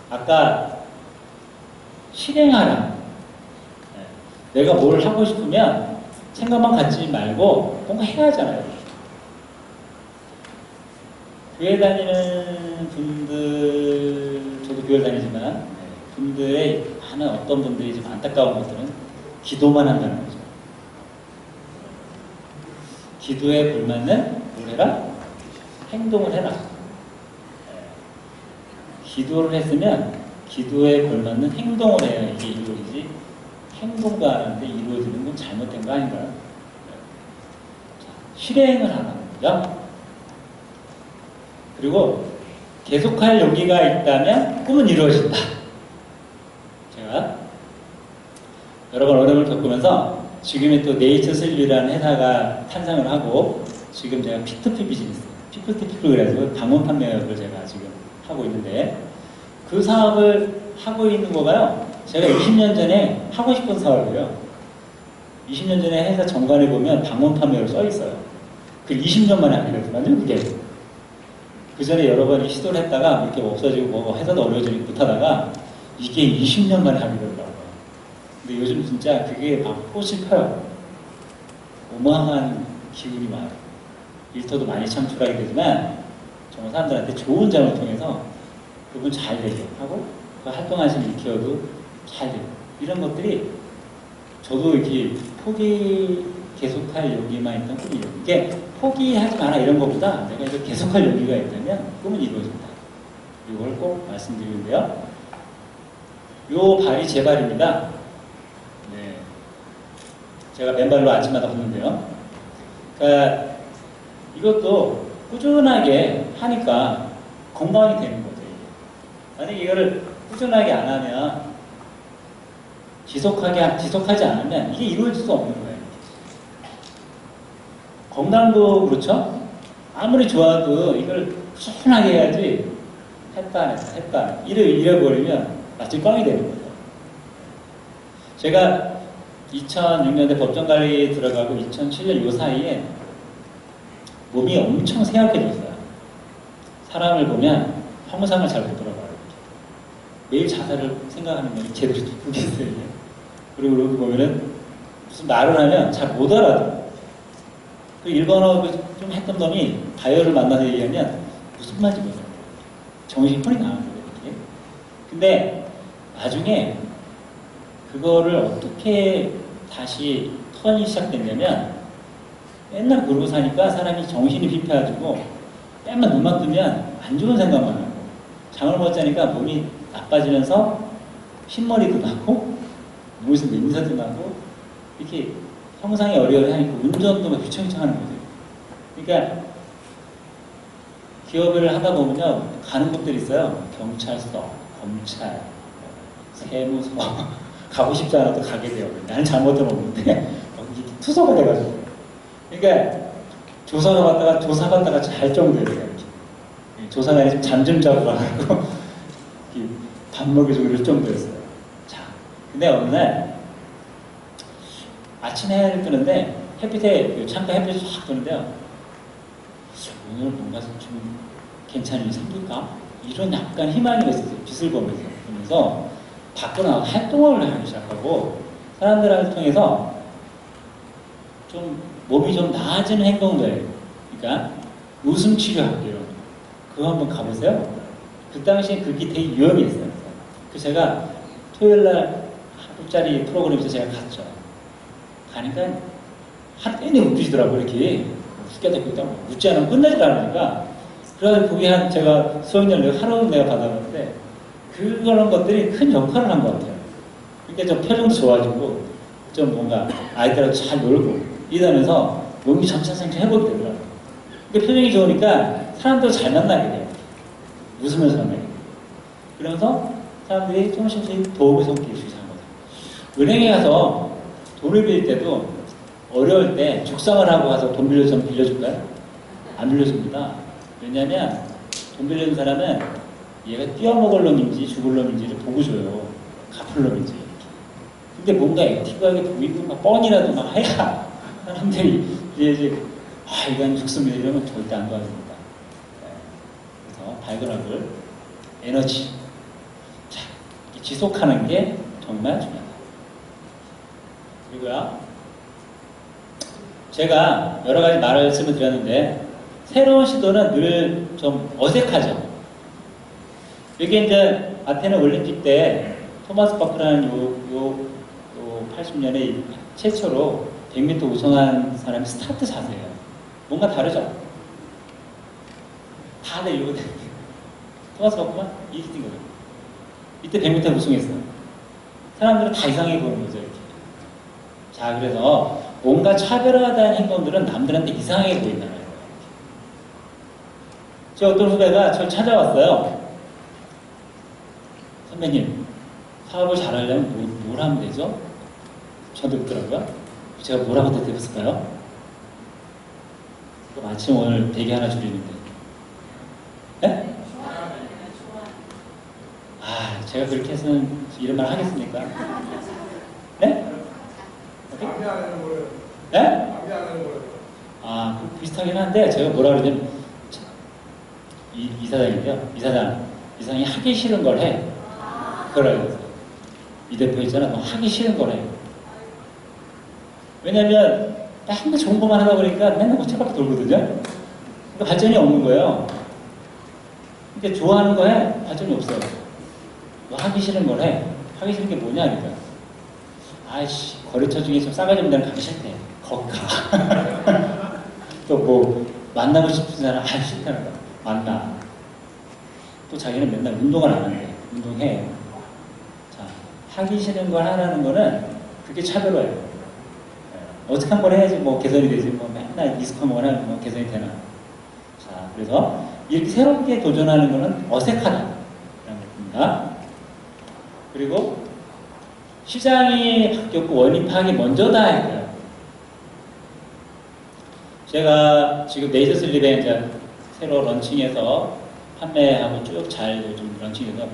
아까 실행하라. 내가 뭘 하고 싶으면 생각만 갖지 말고 뭔가 해야 하잖아요. 교회 다니는 분들, 저도 교회 다니지만 분들의 하는 어떤 분들이 좀 안타까운 것들은 기도만 한다는 거죠. 기도에 걸맞는 뭘 해라? 행동을 해라. 기도를 했으면 기도에 걸맞는 행동을 해야 이게 이루어지지 행동도 안 하는데 이루어지는 건 잘못된 거 아닌가요? 실행을 하는 거죠. 그리고 계속할 용기가 있다면 꿈은 이루어진다. 제가 여러 번 어려움을 겪으면서 지금의 또 네이처슬리라는 회사가 탄생을 하고 지금 제가 P2P 비즈니스, P2P 그래가지고 방문 판매업을 제가 지금 하고 있는데 그 사업을 하고 있는 거가요. 제가 20년 전에 하고 싶은 사업이에요. 20년 전에 회사 정관에 보면 방문 판매로 써 있어요. 그 20년 만에 하게 되더만요, 그게. 그 전에 여러 번 시도를 했다가 이렇게 없어지고 뭐 회사도 어려워지고 못하다가 이게 20년 만에 하게 되더라고요. 근데 요즘 진짜 그게 막 꽃이 펴요. 어마어마한 기운이 많아요. 일터도 많이 창출하게 되지만 정말 사람들한테 좋은 점을 통해서 그분 잘 되게 하고 그 활동하시는 일키워도 잘 되고 이런 것들이 저도 이렇게 계속할 용기만 있던 꿈이에요. 이게 포기하지 마라 이런 것보다 내가 이제 계속할 용기가 있다면 꿈은 이루어진다. 이걸 꼭 말씀드리는데요. 요 발이 제 발입니다. 네. 제가 맨발로 아침마다 걷는데요. 그러니까 이것도 꾸준하게 하니까 건강이 되는 거죠. 만약에 이거를 꾸준하게 안 하면 지속하지 않으면 이게 이루어질 수 없는 거예요. 건강도 그렇죠? 아무리 좋아도 이걸 꾸준하게 해야지 했다 안 했다 이래버리면 마치 꽝이 되는 거죠. 제가 2006년에 법정관리 들어가고 2007년 요 사이에 몸이 엄청 쇠약해졌어요. 사람을 보면 평상을 잘 못 돌아가요. 매일 자살을 생각하는 게 제대로 모르겠어요. 그리고 여기 보면은 무슨 말을 하면 잘 못 알아들어요. 그 일본어 좀 했던 놈이 바이어를 만나서 얘기하면 무슨 말인지 몰라요. 정신이 폰이 나는 거예요. 이렇게. 근데 나중에 그거를 어떻게 다시 턴이 시작됐냐면 맨날 그러고 사니까 사람이 정신이 피폐해가지고 맨날 눈만 뜨면 안 좋은 생각만 하고 잠을 못 자니까 몸이 나빠지면서 흰머리도 나고 몸에서 냄새도 나고 이렇게 형상이 어려워하니까 운전도 막 휘청휘청하는 거죠. 그러니까 기업을 하다 보면요 가는 곳들이 있어요. 경찰서, 검찰, 세무서 가고 싶지 않아도 가게 돼요. 나는 잘못은 없는데 투서가 돼가지고 그러니까 조사가 왔다가 조사 받다가 잘 정도였어요. 조사관이 좀 잠 좀 자고 가고 밥 먹여주고 이럴 정도였어요. 자, 근데 어느 날 아침에 해를 뜨는데 햇빛에 창가 햇빛이 확 뜨는데요. 오늘 뭔가 좀 괜찮은 일이 생길까? 이런 약간 희망이 있었어요. 빛을 보면서 밖으로 나가서 활동을 하기 시작하고 사람들을 통해서 좀 몸이 좀 나아지는 행동들, 그러니까 웃음 치료학교 그거 한번 가보세요. 그 당시에 그게 되게 유행했어요. 그래서 제가 토요일날 하루짜리 프로그램에서 제가 갔죠. 가니까 한 때는 웃기시더라고요. 이렇게 웃겨대고 있다고 웃지 않으면 끝나지도 않으니까 그래서 그게 한 제가 수업료를 하루 내가 받아봤는데 그런 것들이 큰 역할을 한 것 같아요. 그러니까 좀 표정도 좋아지고 좀 뭔가 아이들하고 잘 놀고 이러면서 몸이 점차적으로 회복이 되더라고요. 그러니까 표정이 좋으니까 사람들 잘 만나게 돼요. 웃으면서 만나게 돼요. 그러면서 사람들이 조금씩 도움을 손길을 주기 시작한 거죠. 은행에 가서 돈을 빌릴 때도 어려울 때 죽상을 하고 가서 돈 빌려줄까요? 안 빌려줍니다. 왜냐하면 돈 빌려준 사람은 얘가 뛰어먹을 놈인지 죽을 놈인지를 보고 줘요. 갚을 놈인지. 근데 뭔가 액티브하게 보이고 막 뻔이라도 막 해야 사람들이 이제 이건 죽습니다 이러면 절대 안 도와줍니다. 그래서 발견학을 에너지 자, 지속하는 게 정말 중요하다. 그리고요 제가 여러 가지 말씀을 드렸는데 새로운 시도는 늘 좀 어색하죠. 이게 이제 아테네 올림픽 때 토마스 바크라는 요 80년에 최초로 100m 우승한 사람이 스타트 자세예요. 뭔가 다르죠? 다들 이거 토마스 바크만 이렇게 뛴 거죠. 이때 100m 우승했어요. 사람들은 다 이상해 보는 거죠. 이렇게. 자, 그래서 뭔가 차별화된 행동들은 남들한테 이상하게 보인다는 거예요. 제 어떤 후배가 저를 찾아왔어요. 선배님, 사업을 잘하려면 뭘 하면 되죠? 저한테 묻더라고요. 제가 뭐라고 대답했을까요? 마침 오늘 대기 하나 줄이는데. 네? 아, 제가 그렇게 해서는 이런 말 하겠습니까? 네? 네? 아, 비슷하긴 한데 제가 뭐라 그러냐면 이사장인데요. 이사장이 하기 싫은 걸 해. 그래요. 이 대표 있잖아. 너 하기 싫은 걸 해. 왜냐면 맨날 좋은 것만 하다 보니까 맨날 호텔밖에 돌거든요. 그러니까 발전이 없는 거예요. 그러니까 좋아하는 거 해. 발전이 없어요. 너 하기 싫은 걸 해. 하기 싫은 게 뭐냐 그러니까. 아이씨 거래처 중에 좀 싸가지 없는 데는 가기 싫대. 거기 가. 또 뭐 만나고 싶은 사람 싫다는 거. 만나. 또 자기는 맨날 운동을 안 하는데 운동해. 자, 하기 싫은 걸 하라는 거는 그게 차별화예요. 어떻게 한 번 해야지 뭐 개선이 되지. 뭐 맨날 익숙한 걸 하면 뭐 개선이 되나. 자, 그래서 이렇게 새롭게 도전하는 거는 어색하다라는 겁니다. 그리고 시장이 바뀌었고 원인 파악이 먼저다 했고요. 제가 지금 네이저슬립에 이제 새로 런칭해서 판매하고 쭉 잘 좀 런칭해서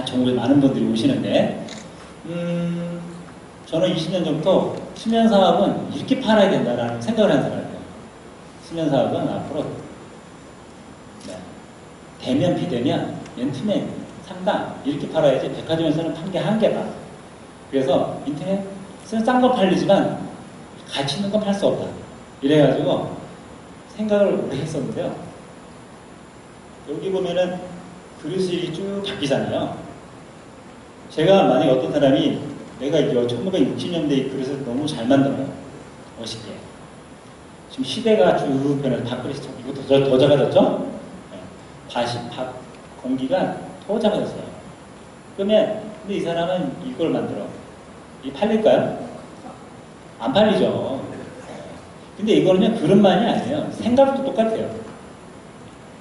정말 많은 분들이 오시는데 저는 20년 전부터 수면 사업은 이렇게 팔아야 된다라는 생각을 한 사람이에요. 수면 사업은 앞으로 대면 비대면 맨투맨 상당 이렇게 팔아야지 백화점에서는 판 게 한계다. 그래서 인터넷은 싼 건 팔리지만 가치 있는 건 팔 수 없다. 이래가지고 생각을 오래 했었는데요. 여기 보면은 그릇이 쭉 바뀌잖아요. 제가 만약에 어떤 사람이 내가 이거 1960년대에 그릇을 너무 잘 만들어요. 멋있게. 지금 시대가 쭉 변해서 밥그릇이 이것도 더 작아졌죠? 네. 밥 공기가 더 작아졌어요. 그러면 근데 이 사람은 이걸 만들어. 이 팔릴까요? 안 팔리죠. 근데 이거는 그릇만이 아니에요. 생각도 똑같아요.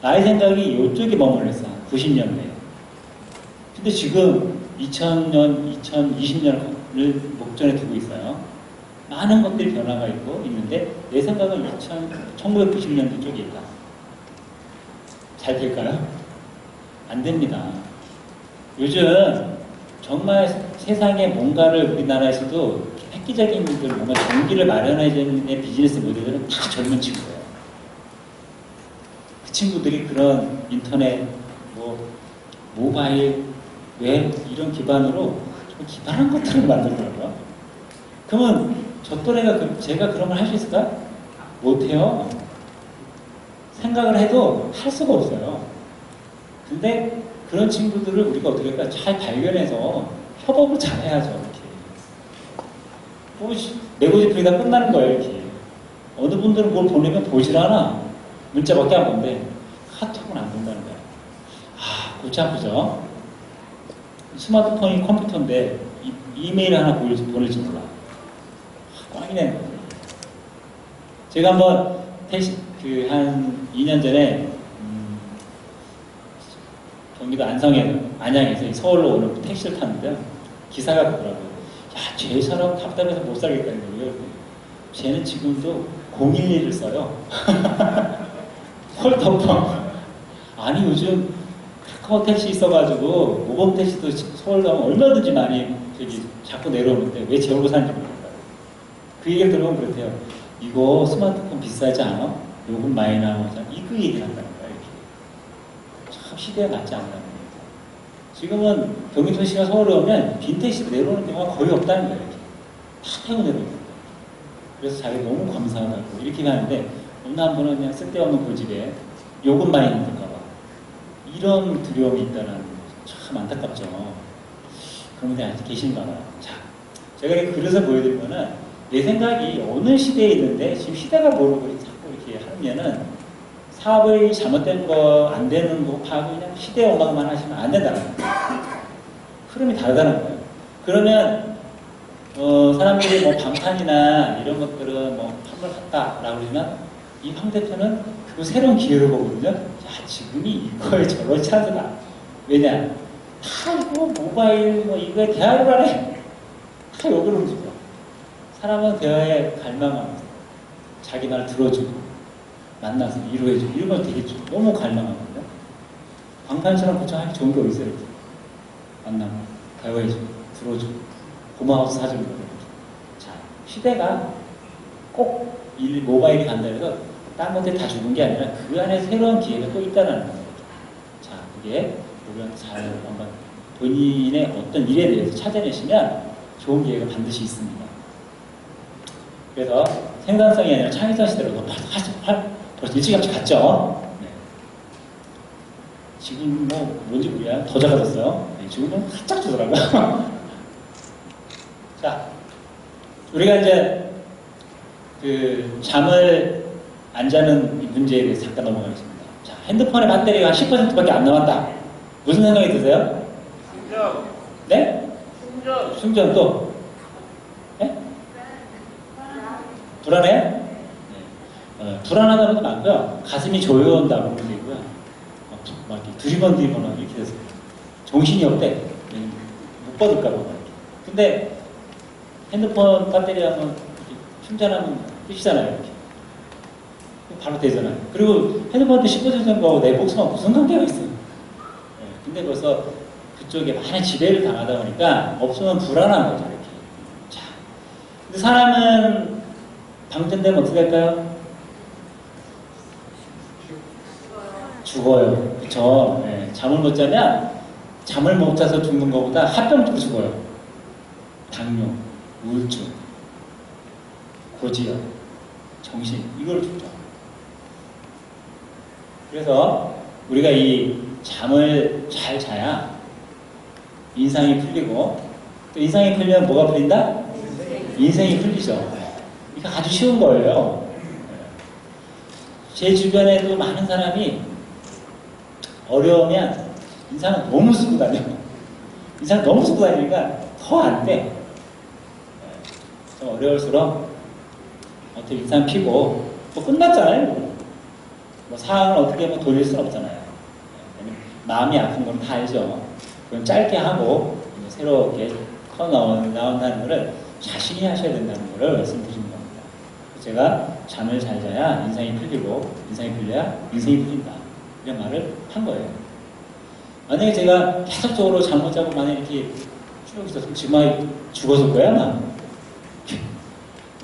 나의 생각이 이쪽에 머물러 있어. 90년대에. 근데 지금 2000년, 2020년을 목전에 두고 있어요. 많은 것들이 변화가 있는데 내 생각은 1990년대 쪽에 있다. 잘 될까요? 안 됩니다. 요즘 정말 세상에 뭔가를 우리나라에서도 획기적인 분들, 뭔가 전기를 마련해주는 비즈니스 모델들은 다 젊은 친구예요. 그 친구들이 그런 인터넷, 모바일, 웹 이런 기반으로 좀 기발한 것들을 만들더라고요. 그러면 저 또래가 제가 그런 걸 할 수 있을까? 못해요. 생각을 해도 할 수가 없어요. 근데 그런 친구들을 우리가 어떻게 할까? 잘 발견해서 협업을 잘 해야죠. 이렇게. 내고집부리가 끝나는 거예요. 이렇게. 어느 분들은 뭘 보내면 보질 않아. 문자밖에 안 본대. 카톡은 안 본다는 거야. 골치 아프죠? 스마트폰이 컴퓨터인데 이메일 하나 보낼지 몰라. 꽝이네. 제가 한번 한 2년 전에 경기도 안양에서 서울로 오는 택시를 탔는데요. 기사가 그러더라고요. 야, 쟤 사람 답답해서 못 살겠다는 거예요. 쟤는 지금도 011을 써요. 헐떡떡. 아니 요즘 카카오 택시 있어가지고 모범 택시도 서울 가면 얼마든지 많이 자꾸 내려오는데 왜 제 얼굴 사는지 모르겠어요. 그 얘기를 들으면 그렇대요. 이거 스마트폰 비싸지 않아? 요금 많이 나오잖아. 이거 얘기를 한다는 거야. 이렇게. 참 시대에 맞지 않다는 거예요. 지금은 경기도시가 서울에 오면 빈 택시로 내려오는 경우가 거의 없다는 거예요. 이렇게. 다 태워 내려오는 거예요. 그래서 자기 너무 감사하다고 이렇게 하는데 어느 한 분은 그냥 쓸데없는 고집에 요금 많이 내는가 봐. 이런 두려움이 있다는 참 안타깝죠. 그런 분들이 아직 계신가 봐요. 자, 제가 이렇게 그려서 보여드린 거는 내 생각이 어느 시대에 있는데 지금 시대가 모르고 자꾸 이렇게 하면은 사업이 잘못된 거, 안 되는 거 하고 그냥 시대에 엉망만 하시면 안 된다는 거예요. 흐름이 다르다는 거예요. 그러면 사람들이 뭐 방탄이나 이런 것들은 뭐 한물 갔다라고 그러면 이 황 대표는 그 새로운 기회를 보거든요. 야, 지금이 이거에 저런 찬스다. 왜냐? 다 이거 모바일 뭐 이거에 대화를 하네. 다 욕을 움직여. 사람은 대화에 갈망하면서 자기 말을 들어주고 만나서 위로해주고 이런 걸 되게 너무 갈망하거든요. 방탄처럼 구청하기 좋은 게 어디 있어요? 만나고 대화해주고 들어주고 고마워서 사주는 거예요. 자, 시대가 꼭 모바일이 간다 해서 딴 것들이 다 죽은 게 아니라 그 안에 새로운 기회가 또 있다는 거예요. 자, 그게 우리가 잘 한번 본인의 어떤 일에 대해서 찾아내시면 좋은 기회가 반드시 있습니다. 그래서 생산성이 아니라 창의성 시대로 벌써 일찌감치 갔죠. 네. 지금 뭐 뭔지 모르겠어요. 더 작아졌어요. 네, 지금은 활짝 주더라고요. 자, 우리가 이제 그 잠을 안 자는 문제에 대해서 잠깐 넘어가겠습니다. 자, 핸드폰의 배터리가 한 10%밖에 안 남았다. 무슨 생각이 드세요? 충전. 네? 충전 또? 네? 불안해요? 네. 불안하다는 것도 많고요. 가슴이 조여온다고 그런 게 있고요. 막 이렇게 두리번두리번 이렇게 돼서 정신이 없대. 못 받을까 봐. 근데 핸드폰 배터리 한번 충전하면 끝이잖아요. 이렇게. 바로 되잖아요. 그리고 핸드폰한테 10% 정도하고 내 목숨하고 무슨 관계가 있어요. 네. 근데 벌써 그쪽에 많은 지배를 당하다 보니까 없으면 불안한 거죠. 이렇게. 자, 근데 사람은 방전되면 어떻게 될까요? 죽어요. 그쵸? 네. 잠을 못 자면 잠을 못 자서 죽는 것보다 합병증으로 죽어요. 당뇨, 우울증, 고지혈, 정신, 이걸 죽죠. 그래서 우리가 이 잠을 잘 자야 인상이 풀리고, 또 인상이 풀리면 뭐가 풀린다? 인생이 풀리죠. 이게 아주 쉬운 거예요. 제 주변에도 많은 사람이 어려우면 인상을 너무 쓰고 다녀. 인상 너무 쓰고 다니니까 더 안 돼. 좀 어려울수록 어떻게 인상 피고 또 끝났잖아요. 뭐 상황을 어떻게 뭐 돌릴 수는 없잖아요. 마음이 아픈 건 다 알죠. 그건 짧게 하고 새롭게 나온다는 것을 자신이 하셔야 된다는 것을 말씀드리는 겁니다. 제가 잠을 잘 자야 인상이 풀리고 인상이 풀려야 인생이 풀린다. 이런 말을 한 거예요. 만약에 제가 계속적으로 잠 못 자고 만약에 이렇게 쭉 있었으면 지금 죽었을 거야, 아마.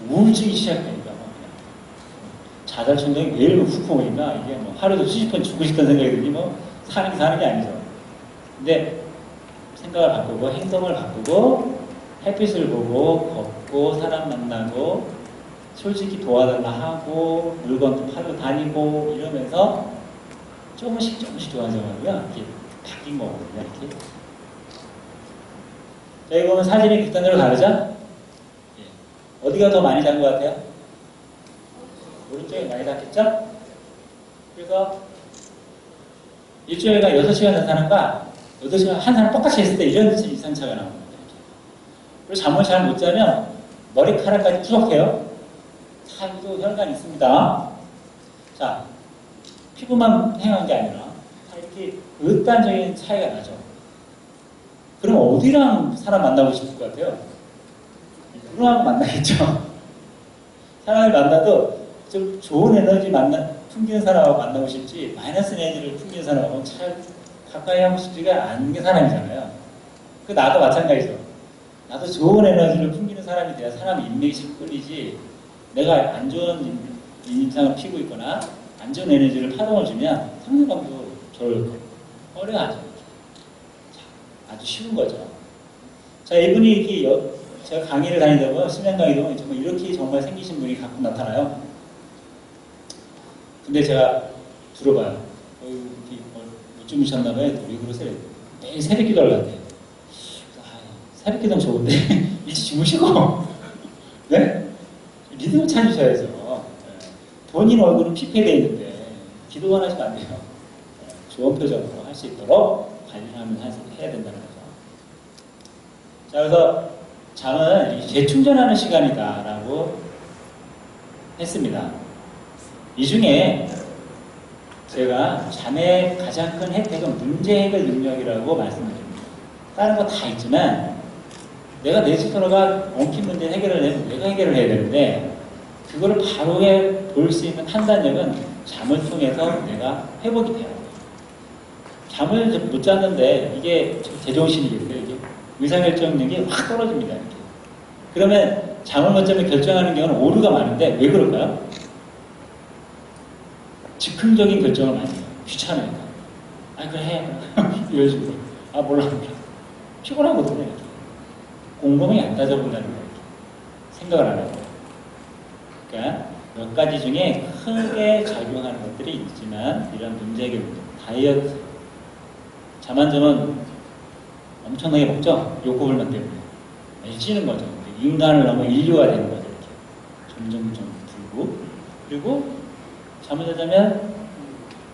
우울증이 시작되니까. 자살 충동이 매일 훅 오니까 이게 뭐 하루도 수십 번 죽고 싶다는 생각이 들니 뭐 사는 게 아니죠. 근데 생각을 바꾸고 행동을 바꾸고 햇빛을 보고 걷고 사람 만나고 솔직히 도와달라 하고 물건도 팔러 다니고 이러면서 조금씩 좋아져가고요. 이렇게 바뀐 거거든요. 이렇게. 자, 이거 보면 사진이 극단으로 다르죠? 예. 어디가 더 많이 잔 것 같아요? 오른쪽에 많이 잤겠죠? 그래서 일주일간 6시간 잔 사람과 8시간 한 사람 똑같이 했을 때 이런 이상차가 나옵니다. 그리고 잠을 잘 못 자면 머리카락까지 투석해요. 사이도 혈관이 있습니다. 자, 피부만 행한 게 아니라 이렇게 극단적인 차이가 나죠. 그럼 어디랑 사람 만나고 싶을 것 같아요? 누구랑 만나겠죠? 사람을 만나도 좀 좋은 에너지 풍기는 사람하고 만나고 싶지 마이너스 에너지를 풍기는 사람하고 잘 가까이 하고 싶지가 않은 게 사람이잖아요. 그 나도 마찬가지죠. 나도 좋은 에너지를 풍기는 사람이 돼야 사람 인맥이 잘 끌리지 내가 안 좋은 인상을 피고 있거나 안 좋은 에너지를 파동을 주면 상대방도 저를 어려워하죠. 아주 쉬운 거죠. 자, 이분이 이렇게 제가 강의를 다니다 보면 수면 강의도 정말 이렇게 정말 생기신 분이 가끔 나타나요. 근데 제가 들어봐요. 이렇게 못 주무셨나봐요. 왜 그러세요? 매일 새벽 기도를 간대요. 새벽 기도는 좋은데 일찍 주무시고 네? 리듬을 찾으셔야죠. 네. 본인 얼굴은 피폐되어 있는데 기도만 하시면 안 돼요. 네. 좋은 표정으로 할 수 있도록 관리를 해야 된다는 거죠. 자, 그래서 잠은 재충전하는 시간이다라고 했습니다. 이 중에 제가 잠의 가장 큰 혜택은 문제 해결 능력이라고 말씀드립니다. 다른 거 다 있지만 내가 내 스스로가 엉킨 문제 해결을 내면 내가 해결을 해야 되는데 그거를 바로 볼 수 있는 판단력은 잠을 통해서 내가 회복이 돼야 돼요. 잠을 못 잤는데 이게 제정신이겠어요. 이게 의사결정력이 확 떨어집니다. 이렇게. 그러면 잠을 못 자면 결정하는 경우는 오류가 많은데 왜 그럴까요? 즉흥적인 결정을 많이 해요. 귀찮으니까. 아, 그래 해. 이런 식으로. 아, 몰라. 피곤하거든요. 이렇게. 곰곰이 안 따져본다는 거예요. 생각을 안 하고. 그러니까 몇 가지 중에 크게 작용하는 것들이 있지만 이런 문제가 다이어트. 잠 안 자면 엄청나게 먹죠? 욕구불만 때문에. 찌는 거죠. 인간을 넘어 인류가 되는 거죠. 이렇게. 점점 불고. 그리고 잠을 자자면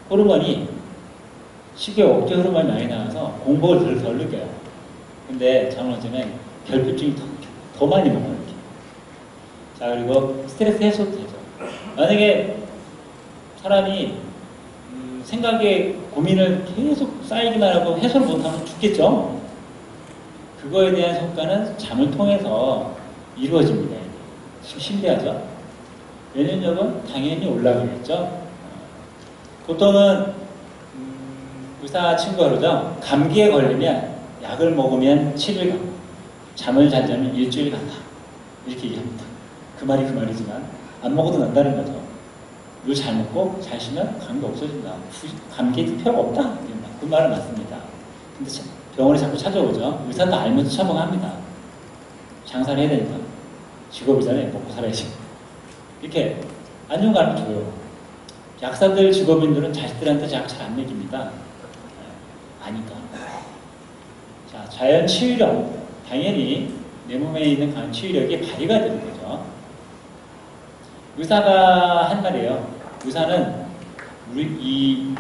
호르몬이 식욕, 억제 호르몬이 많이 나와서 공복을 덜 느껴요. 근데 잠을 못 자면 결핍증이 더 많이 먹어요. 이렇게. 자, 그리고 스트레스 해소도 되죠. 만약에 사람이 생각에 고민을 계속 쌓이기만 하고 해소를 못하면 죽겠죠? 그거에 대한 성과는 잠을 통해서 이루어집니다. 신비하죠? 면역력은 당연히 올라가겠죠? 보통은 의사 친구가 그러죠? 감기에 걸리면 약을 먹으면 7일 간다. 잠을 잘 자면 일주일 간다. 이렇게 얘기합니다. 그 말이 그 말이지만 안 먹어도 난다는 거죠. 이거 잘 먹고 잘 쉬면 감기 없어진다. 감기에 필요가 없다. 그 말은 맞습니다. 근데 병원에 자꾸 찾아오죠. 의사도 알면서 처방합니다. 장사를 해야 되니까. 직업이잖아요. 먹고 살아야지. 이렇게 안 좋은 거 알면 줘요. 약사들, 직업인들은 자식들한테 약 잘 안 먹입니다. 아니까. 자, 자연 치유력. 당연히 내 몸에 있는 강한 치유력이 발휘가 되는 거죠. 의사가 한 말이에요. 의사는 우리 이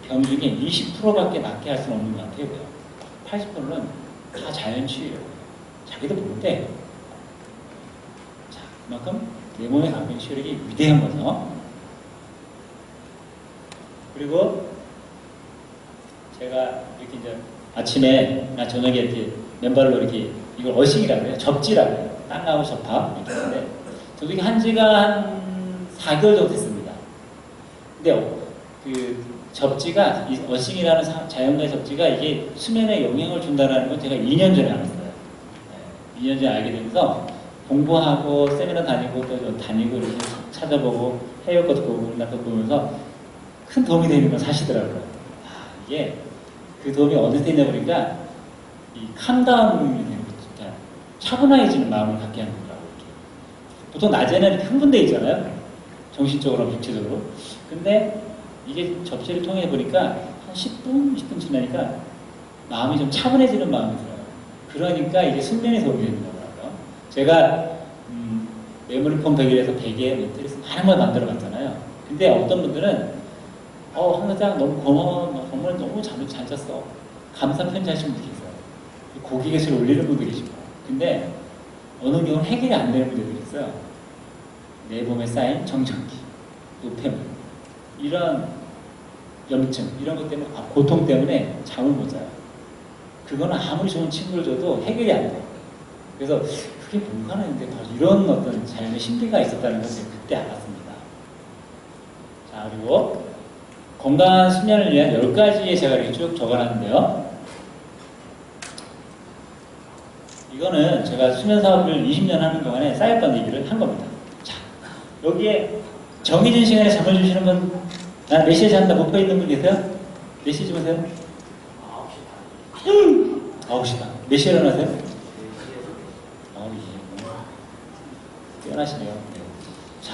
병 중에 20%밖에 낫게 할 수는 없는 것 같아요. 80%는 다 자연 치유력. 자기도 모르는데, 자, 그만큼 내 몸에 강한 치유력이 위대한 거죠. 그리고 제가 이렇게 이제 아침에, 저녁에 이렇게 맨발로 이렇게 이걸 어식이라고 해요. 접지라고 해요. 땅하고 접합. 이렇게 하는데, 저도 이게 한 지가 한 4개월 정도 됐습니다. 근데 그 접지가, 이 어싱이라는 자연과의 접지가 이게 수면에 영향을 준다는 건 제가 2년 전에 알았어요. 네, 2년 전에 알게 되면서 공부하고 세미나 다니고 또 다니고 이렇게 찾아보고 해외 것도 보고 우리나라 것도 보면서 큰 도움이 되는 걸 사시더라고요. 이게 그 도움이 어디서 되냐 보니까 이 캄다운이 되는 거죠. 그러니까 차분해지는 마음을 갖게 하는 거라고. 이렇게. 보통 낮에는 흥분돼 있잖아요. 정신적으로, 육체적으로. 근데 이게 접시를 통해 보니까 한 10분 지나니까 마음이 좀 차분해지는 마음이 들어요. 그러니까 이게 숙면에 도움이 되는 거라고요. 제가 메모리폼 베개에서 베개, 매트리스 많은 걸 만들어 봤잖아요. 근데 어떤 분들은 항상 너무 고마워, 정말 너무 잘 잤어. 감사 편지 하시는 분이 계세요. 고객에서 올리는 분도 계시고. 근데 어느 경우는 해결이 안 되는 분들도 있어요. 내 몸에 쌓인 정전기, 노폐물, 이런 염증, 이런 것 때문에, 고통 때문에 잠을 못 자요. 그거는 아무리 좋은 친구를 줘도 해결이 안 돼요. 그래서 그게 뭔가 했는데 바로 이런 어떤 자연의 신비가 있었다는 것을 그때 알았습니다. 자, 그리고 건강한 수면을 위한 10가지의 제가 이렇게 쭉 적어놨는데요. 이거는 제가 수면 사업을 20년 하는 동안에 쌓였던 얘기를 한 겁니다. 자, 여기에 정해진 시간에 잠을 주시는 분, 난 몇 시에 잔다 목표 있는 분 계세요? 몇 시쯤 하세요? 9시 반. 몇 시에 일어나세요? 뛰어나시네요. 네. 자,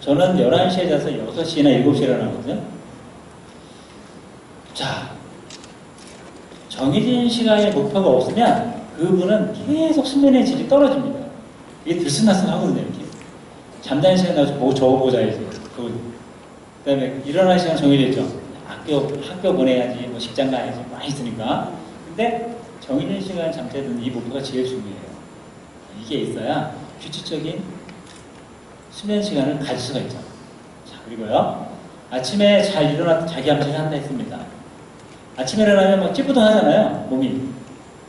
저는 11시에 자서 6시나 7시에 일어나거든요. 자, 정해진 시간에 목표가 없으면 그분은 계속 수면의 질이 떨어집니다. 이게 들쑥날쑥 하거든요, 이렇게. 잠자는 시간 나서 적어보고 자야지. 그 다음에 일어나는 시간 정해져 있죠. 학교 보내야지, 뭐 직장 가야지, 많이 있으니까. 근데 정해진 시간 잠자는 이 목표가 제일 중요해요. 이게 있어야 규칙적인 수면 시간을 가질 수가 있죠. 자, 그리고요. 아침에 잘 일어나서 자기 암시를 한다 했습니다. 아침에 일어나면 막 찌뿌둥하잖아요, 몸이.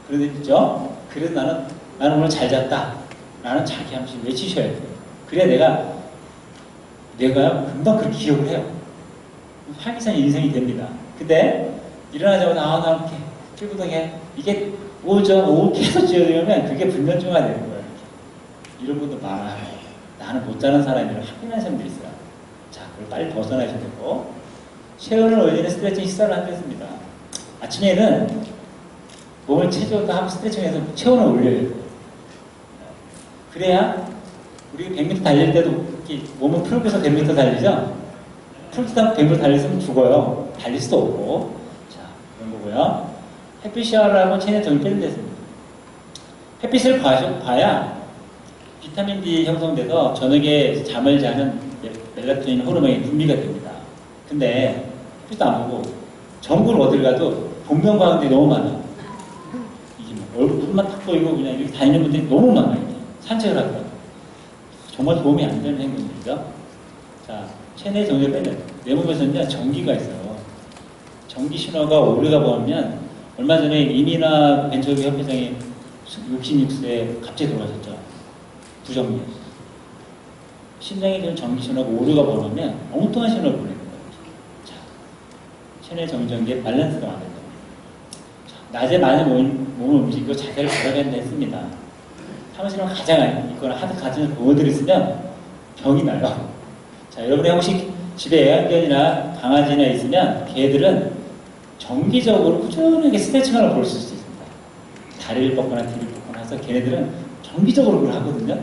그러죠? 그래서 나는 오늘 잘 잤다. 라는 자기 암시 외치셔야 돼요. 그래야 내가 금방 그렇게 기억을 해요. 활기찬 인생이 됩니다. 근데 일어나자마자 나 이렇게 찌뿌둥해. 이게 오후 계속 지어지면 그게 불면증화 되는 거예요. 이런 분도 많아요. 나는 못 자는 사람이라 확인하는 사람들이 있어요. 자, 그걸 빨리 벗어나셔야 되고, 체온을 올리는 스트레칭 시설을 하겠습니다. 아침에는 몸을 체조도 하고 스트레칭해서 체온을 올려야 돼요. 그래야 우리 100m 달릴 때도 이렇게 몸을 풀고서 100m 달리죠? 풀지도 않고 100m 달리면 죽어요. 달릴 수도 없고. 자, 그런 거고요. 햇빛 샤워를 하고 체내 정이 빼는 데습니다. 햇빛을 봐야 비타민 D 형성돼서 저녁에 잠을 자는 멜라토닌 호르몬이 분비가 됩니다. 근데 햇빛도 안 보고 전국을 어딜 가도 복면가운데 너무 많아요. 이게 뭐 얼굴만 탁 보이고 그냥 이렇게 다니는 분들이 너무 많아요. 이렇게. 산책을 하더라고요. 정말 도움이 안 되는 행동들이죠. 자, 체내 정을 빼면 내 몸에서는요 전기가 있어요. 전기 신호가 오류가 보면 얼마 전에 이민아 벤처기 협회장이 66세에 갑자기 돌아가셨죠. 부정기. 심장에 되는 전기 신호가 오류가 벌어지면 엉뚱한 신호를 보내는 거예요. 자, 체내 정전기의 밸런스가 안 된다. 낮에 많이 몸을 움직이고 자세를 바르게 한다 했습니다. 사무실은 가장 있거나 하드 가진 부모들이 있으면 병이 나요. 자, 여러분이 혹시 집에 애완견이나 강아지나 있으면 걔들은 정기적으로 꾸준하게 스트레칭을 볼 수 있습니다. 다리를 뻗거나 뒤를 뻗거나 해서 걔네들은 정기적으로 그걸 하거든요.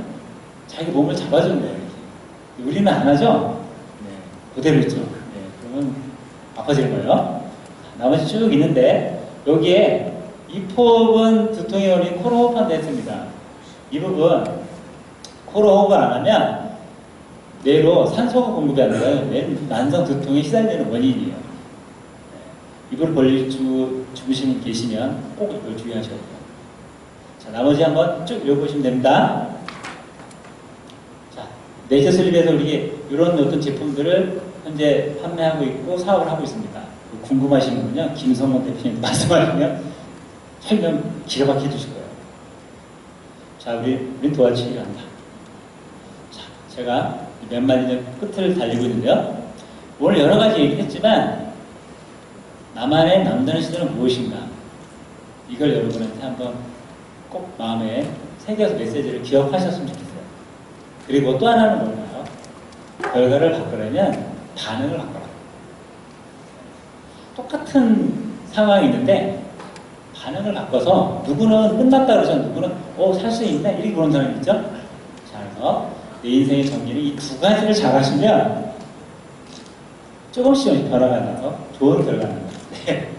자기 몸을 잡아주는 거예요. 이렇게. 우리는 안 하죠? 네, 그대로 있죠. 네, 그러면 아파지는 거예요. 나머지 쭉 있는데 여기에 이 포흡은 두통이 걸린 코로 호흡하는 데 했습니다. 이 부분 코로 호흡을 안 하면 뇌로 산소가 공급이 안 돼요. 뇌는 만성 두통에 시달리는 원인이에요. 입을 벌리고 주무시는 분 계시면 꼭 이걸 주의하셔야 돼요. 자, 나머지 한번 쭉 읽어보시면 됩니다. 자, 네이처슬립에서 우리 이런 어떤 제품들을 현재 판매하고 있고 사업을 하고 있습니다. 궁금하신 분은요, 김성원 대표님 말씀하시면 설명 기가 막히게 해주실 거예요. 자, 우리 도와주시기 바랍니다. 자, 제가 몇 마디 끝을 달리고 있는데요. 오늘 여러 가지 얘기했지만 나만의 남다른 시도는 무엇인가? 이걸 여러분한테 한번 꼭 마음에 새겨서 메시지를 기억하셨으면 좋겠어요. 그리고 또 하나는 뭘까요? 결과를 바꾸려면 반응을 바꿔라. 똑같은 상황이 있는데 반응을 바꿔서 누구는 끝났다 그러죠. 누구는 살 수 있네 이렇게 그런 사람이 있죠. 자, 그래서 내 인생의 전기는 이 두 가지를 잘 하시면 조금씩 변화가 나서 좋은 결과가 납니다. 네.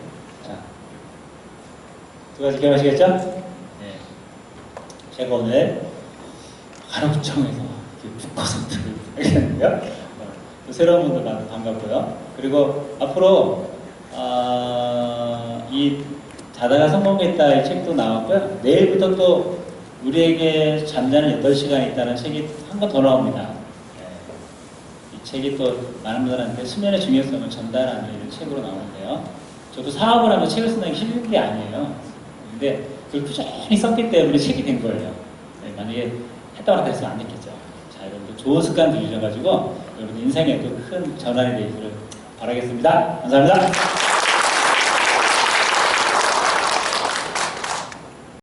자, 두 가지 기억하시겠죠? 네. 제가 오늘 간호구청에서 6%를 하게 됐는데요. 또 새로운 분들 만나 반갑고요. 그리고 앞으로 이 자다가 성공했다 이 책도 나왔고요. 내일부터 또 우리에게 잠자는 8시간이 있다는 책이 한 권 더 나옵니다. 네. 이 책이 또 많은 분들한테 수면의 중요성을 전달하는 이런 책으로 나오는데요. 저도 사업을 하면 책을 쓰는 게 쉬운 게 아니에요. 근데 그걸 꾸준히 썼기 때문에 책이 된 거예요. 네, 만약에 했다고 해서 안 됐겠죠. 자, 여러분들 좋은 습관 들이셔가지고 여러분 인생에 또 큰 전환이 되기를 바라겠습니다. 감사합니다.